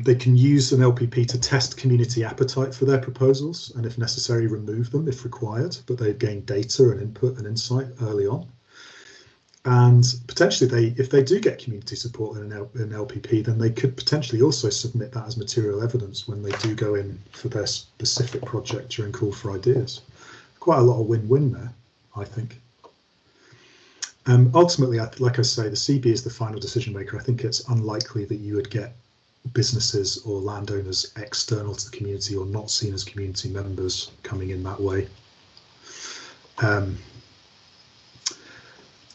They can use an LPP to test community appetite for their proposals and, if necessary, remove them if required, but they gain data and input and insight early on. And potentially, if they do get community support in an LPP, then they could potentially also submit that as material evidence when they do go in for their specific project during call for ideas. Quite a lot of win-win there, I think. Ultimately, like I say, the CB is the final decision maker. I think it's unlikely that you would get businesses or landowners external to the community or not seen as community members coming in that way.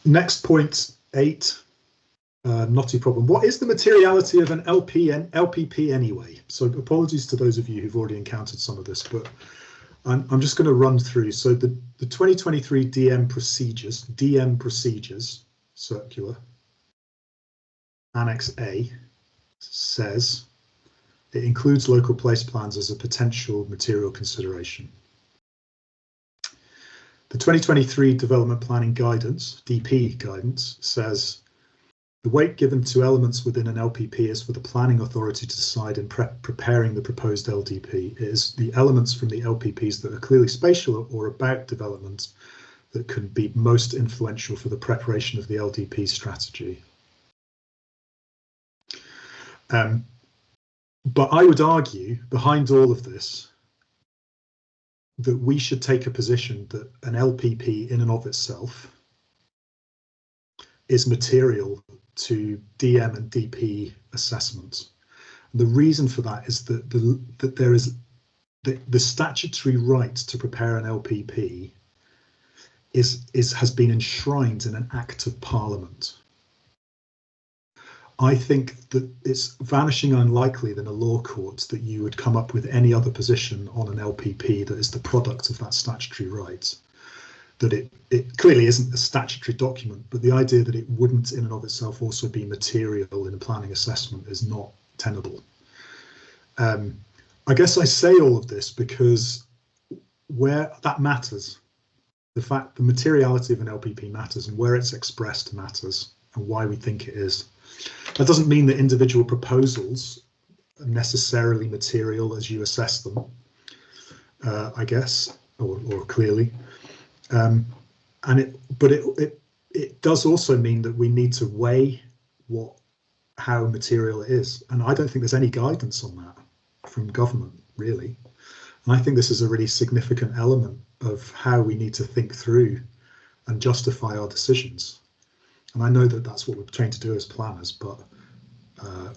Next point 8, knotty problem. What is the materiality of an LPP anyway? So apologies to those of you who've already encountered some of this, but I'm just going to run through. So the 2023 DM procedures circular, Annex A, says it includes local place plans as a potential material consideration. The 2023 Development Planning Guidance, DP guidance, says the weight given to elements within an LPP is for the planning authority to decide in preparing the proposed LDP. It is the elements from the LPPs that are clearly spatial or about development that can be most influential for the preparation of the LDP strategy. But I would argue behind all of this that we should take a position that an LPP in and of itself is material to DM and DP assessments. The reason for that is that there is the statutory right to prepare an LPP has been enshrined in an Act of Parliament. I think that it's vanishing unlikely in a law court that you would come up with any other position on an LPP that is the product of that statutory right. That it clearly isn't a statutory document, but the idea that it wouldn't in and of itself also be material in a planning assessment is not tenable. I guess I say all of this because where that matters, the materiality of an LPP matters, and where it's expressed matters, and why we think it is. That doesn't mean that individual proposals are necessarily material as you assess them, I guess, or clearly. But it does also mean that we need to weigh how material it is. And I don't think there's any guidance on that from government, really. And I think this is a really significant element of how we need to think through and justify our decisions. And I know that that's what we're trained to do as planners, but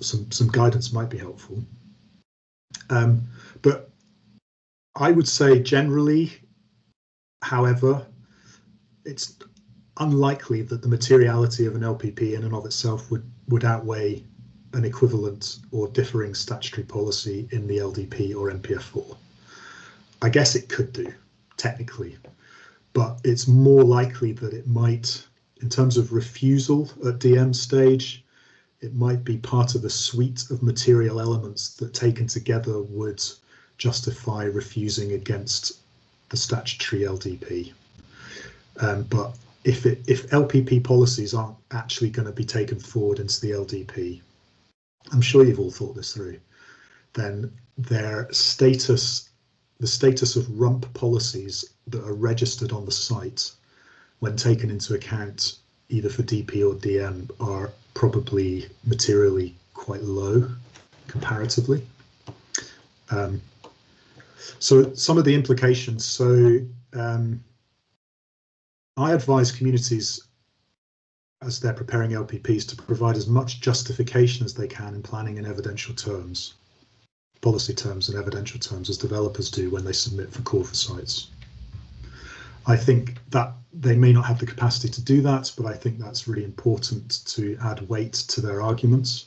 some guidance might be helpful. But I would say generally, however, it's unlikely that the materiality of an LPP in and of itself would outweigh an equivalent or differing statutory policy in the LDP or NPF4. I guess it could do, technically, but it's more likely that it might, in terms of refusal at DM stage, it might be part of a suite of material elements that taken together would justify refusing against the statutory LDP. But if LPP policies aren't actually going to be taken forward into the LDP, I'm sure you've all thought this through, then their status, the status of rump policies that are registered on the site when taken into account either for DP or DM are probably materially quite low comparatively. So some of the implications, so I advise communities as they're preparing LPPs to provide as much justification as they can in planning in evidential terms, policy terms and evidential terms, as developers do when they submit for call for sites. I think that they may not have the capacity to do that, but I think that's really important to add weight to their arguments.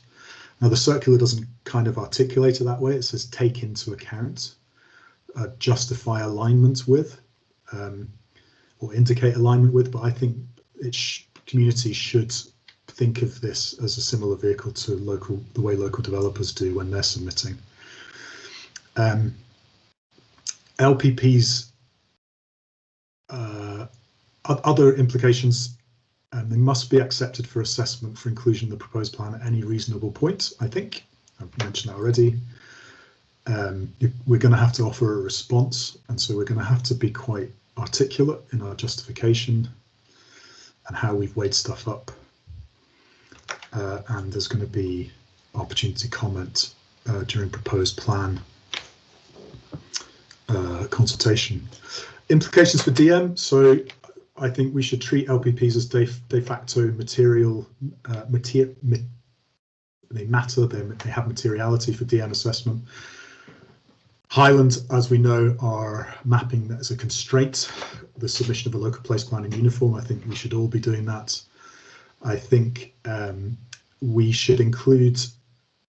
Now, the circular doesn't kind of articulate it that way. It says take into account, justify alignment with, or indicate alignment with, but I think communities should think of this as a similar vehicle to the way local developers do when they're submitting. LPPs, other implications, they must be accepted for assessment for inclusion in the proposed plan at any reasonable point, I think. I've mentioned that already. We're going to have to offer a response, and so we're going to have to be quite articulate in our justification and how we've weighed stuff up. And there's going to be opportunity comment during proposed plan consultation. Implications for DM. So I think we should treat LPPs as de facto material. They matter. They have materiality for DM assessment. Highland, as we know, are mapping that as a constraint, the submission of a local place plan in uniform. I think we should all be doing that. I think we should include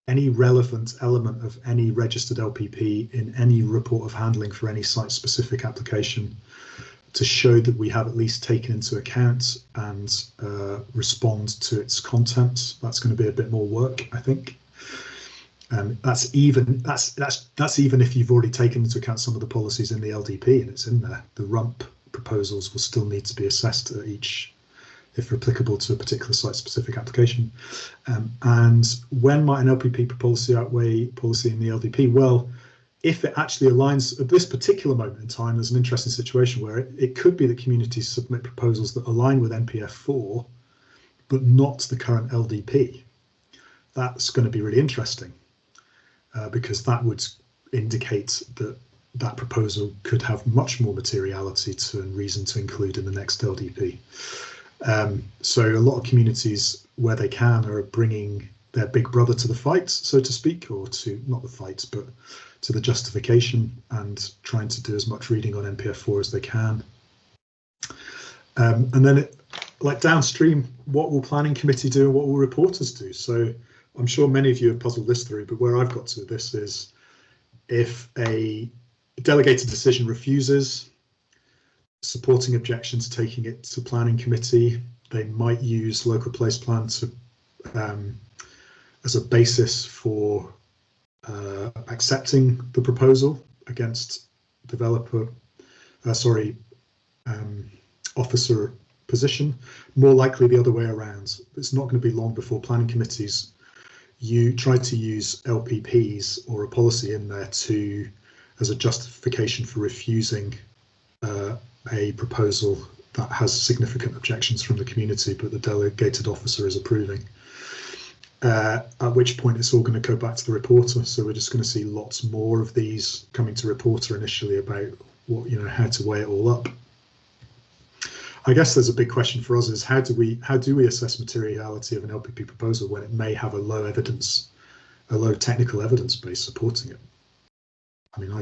any relevant element of any registered LPP in any report of handling for any site-specific application to show that we have at least taken into account and respond to its contents. That's going to be a bit more work, I think. That's even if you've already taken into account some of the policies in the LDP and it's in there. The rump proposals will still need to be assessed at each, if applicable to a particular site-specific application. And when might an LPP policy outweigh policy in the LDP? Well, if it actually aligns at this particular moment in time, there's an interesting situation where it could be that communities submit proposals that align with NPF 4, but not the current LDP. That's going to be really interesting. Because that would indicate that that proposal could have much more materiality and reason to include in the next LDP. So a lot of communities, where they can, are bringing their big brother to the fight, so to speak, or to, not the fight, but to the justification, and trying to do as much reading on NPF 4 as they can. And then, like downstream, what will planning committee do and what will reporters do? So I'm sure many of you have puzzled this through, but where I've got to this is, if a delegated decision refuses, supporting objections, taking it to planning committee, they might use local place plan to as a basis for accepting the proposal against developer, officer position. More likely the other way around. It's not going to be long before planning committees try to use LPPs or a policy in there as a justification for refusing a proposal that has significant objections from the community, but the delegated officer is approving. At which point it's all going to go back to the reporter. So we're just going to see lots more of these coming to reporter initially about how to weigh it all up. I guess there's a big question for us is how do we assess materiality of an LPP proposal when it may have a low technical evidence base supporting it? I mean,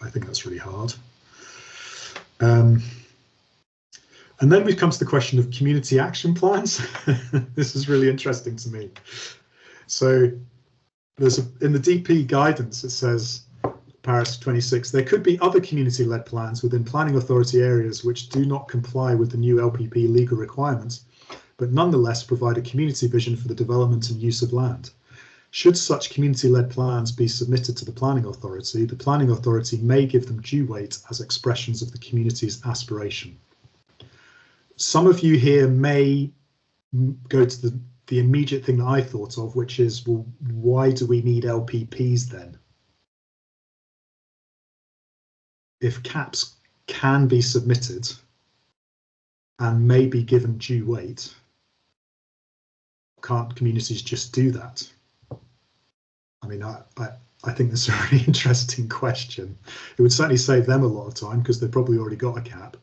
I think that's really hard. And then we come to the question of community action plans. This is really interesting to me. So in the DP guidance, it says, Paris 26, there could be other community-led plans within planning authority areas which do not comply with the new LPP legal requirements, but nonetheless provide a community vision for the development and use of land. Should such community-led plans be submitted to the planning authority may give them due weight as expressions of the community's aspiration. Some of you here may go to the immediate thing that I thought of, which is, well, why do we need LPPs then? If CAPs can be submitted and may be given due weight, can't communities just do that? I mean, I think that's a really interesting question. It would certainly save them a lot of time because they've probably already got a cap.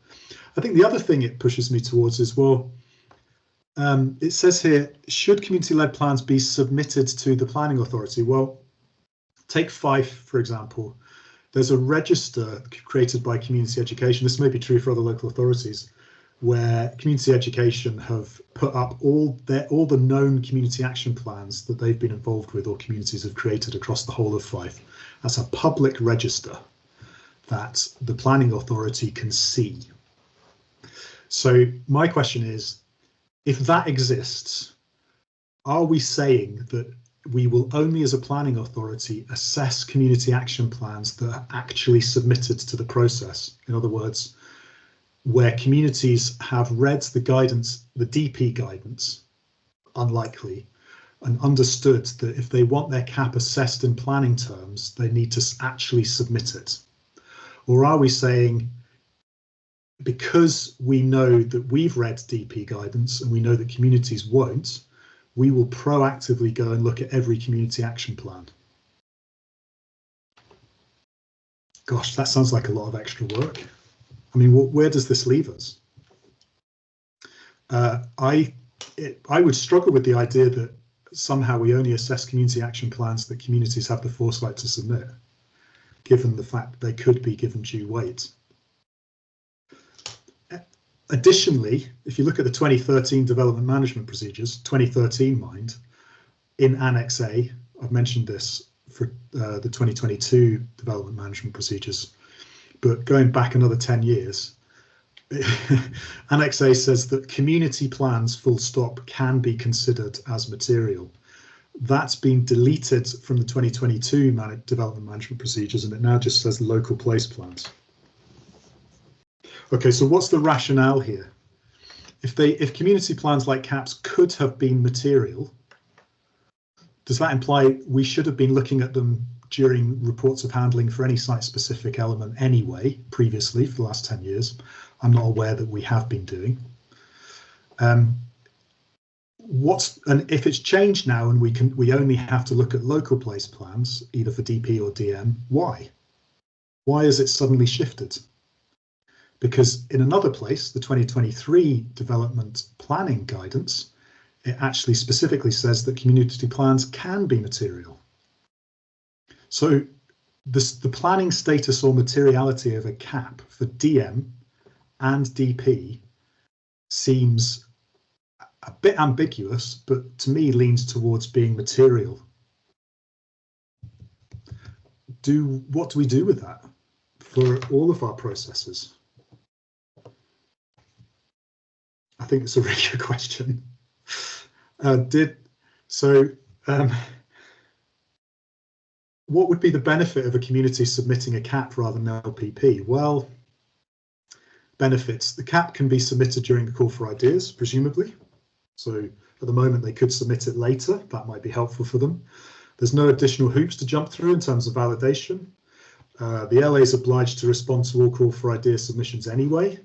I think the other thing it pushes me towards is, well, it says here, should community-led plans be submitted to the planning authority? Well, take Fife, for example. There's a register created by community education. This may be true for other local authorities, where community education have put up all the known community action plans that they've been involved with or communities have created across the whole of Fife. That's a public register that the planning authority can see. So my question is, if that exists, are we saying that we will only as a planning authority assess community action plans that are actually submitted to the process? In other words, where communities have read the guidance, the DP guidance, unlikely, and understood that if they want their cap assessed in planning terms, they need to actually submit it? Or are we saying, because we know that we've read DP guidance and we know that communities won't, we will proactively go and look at every community action plan? Gosh, that sounds like a lot of extra work. I mean, where does this leave us? I would struggle with the idea that somehow we only assess community action plans that communities have the foresight to submit, given the fact that they could be given due weight. Additionally, if you look at the 2013 development management procedures, 2013 mind, in Annex A, I've mentioned this for the 2022 development management procedures, but going back another 10 years, Annex A says that community plans, full stop, can be considered as material. That's been deleted from the 2022 development management procedures, and it now just says local place plans. Okay, so what's the rationale here? If community plans like CAPs could have been material, does that imply we should have been looking at them during reports of handling for any site-specific element anyway, previously, for the last 10 years? I'm not aware that we have been doing. And if it's changed now and we only have to look at local place plans, either for DP or DM, why? Why has it suddenly shifted? Because in another place, the 2023 development planning guidance, it actually specifically says that community plans can be material. So the planning status or materiality of a CAP for DM and DP seems a bit ambiguous, but to me leans towards being material. What do we do with that for all of our processes? I think it's a really good question. What would be the benefit of a community submitting a CAP rather than an LPP? Well, benefits. The CAP can be submitted during the call for ideas, presumably. So at the moment, they could submit it later. That might be helpful for them. There's no additional hoops to jump through in terms of validation. The LA is obliged to respond to all call for idea submissions anyway.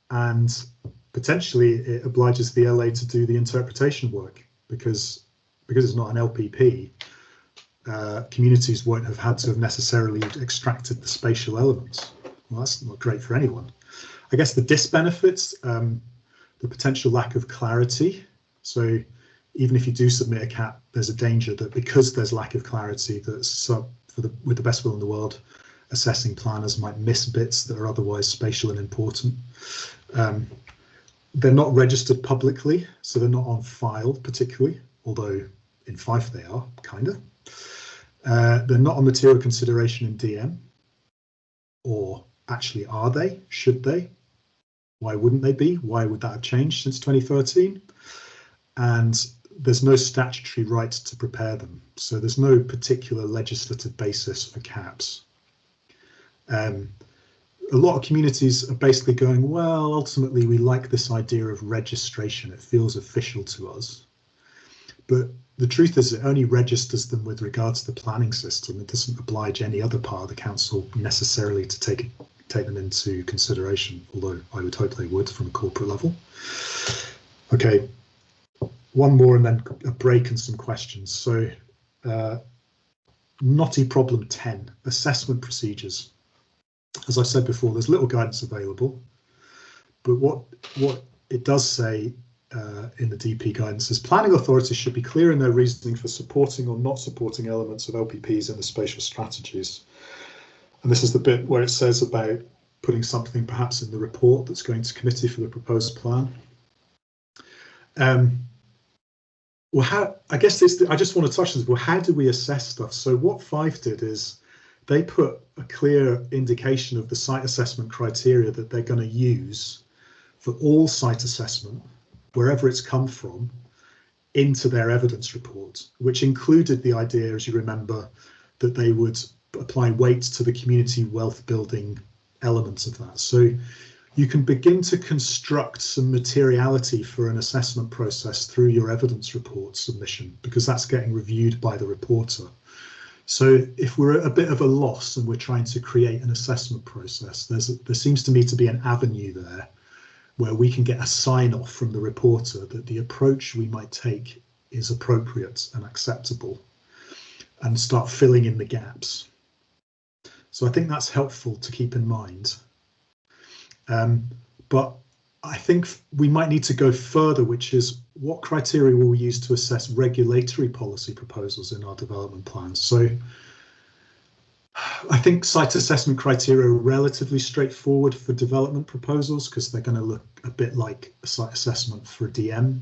And potentially it obliges the LA to do the interpretation work because it's not an LPP. Communities won't have had to have necessarily extracted the spatial elements. Well, that's not great for anyone. I guess the disbenefits, the potential lack of clarity. So even if you do submit a CAP, there's a danger that because there's lack of clarity, that with the best will in the world, assessing planners might miss bits that are otherwise spatial and important. They're not registered publicly, so they're not on file particularly, although in Fife they are, kind of. They're not a material consideration in DM, or actually are they? Should they? Why wouldn't they be? Why would that have changed since 2013? And there's no statutory right to prepare them, so there's no particular legislative basis for CAPs. A lot of communities are basically going, well, ultimately we like this idea of registration. It feels official to us. But the truth is it only registers them with regard to the planning system. It doesn't oblige any other part of the council necessarily to take them into consideration, although I would hope they would from a corporate level. Okay, one more and then a break and some questions. So knotty problem 10, assessment procedures. As I said before, there's little guidance available, but what it does say in the DP guidance is planning authorities should be clear in their reasoning for supporting or not supporting elements of LPPs in the spatial strategies. And this is the bit where it says about putting something perhaps in the report that's going to committee for the proposed plan. Well, I guess I just want to touch on this. Well, how do we assess stuff? So what 5 did is they put a clear indication of the site assessment criteria that they're going to use for all site assessment, wherever it's come from, into their evidence report, which included the idea, as you remember, that they would apply weight to the community wealth building elements of that. So you can begin to construct some materiality for an assessment process through your evidence report submission, because that's getting reviewed by the reporter. So if we're at a bit of a loss and we're trying to create an assessment process, there seems to me to be an avenue there where we can get a sign off from the reporter that the approach we might take is appropriate and acceptable, and start filling in the gaps. So I think that's helpful to keep in mind. But I think we might need to go further, which is what criteria will we use to assess regulatory policy proposals in our development plans? So I think site assessment criteria are relatively straightforward for development proposals because they're going to look a bit like a site assessment for DM,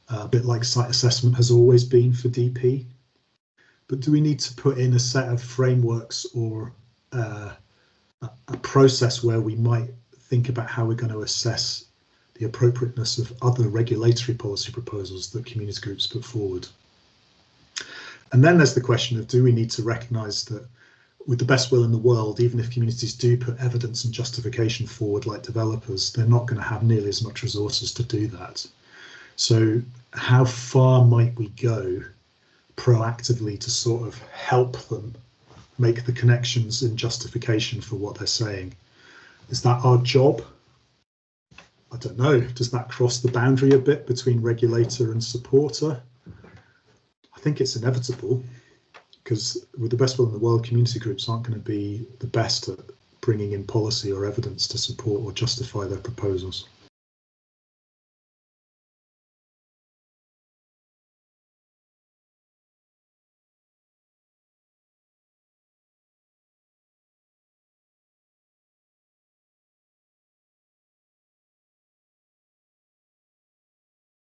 a bit like site assessment has always been for DP. But do we need to put in a set of frameworks or a process where we might think about how we're going to assess the appropriateness of other regulatory policy proposals that community groups put forward? And then there's the question of, do we need to recognise that with the best will in the world, even if communities do put evidence and justification forward like developers, they're not going to have nearly as much resources to do that. So how far might we go proactively to sort of help them make the connections in justification for what they're saying? Is that our job? I don't know. Does that cross the boundary a bit between regulator and supporter? I think it's inevitable, because with the best will in the world, community groups aren't going to be the best at bringing in policy or evidence to support or justify their proposals.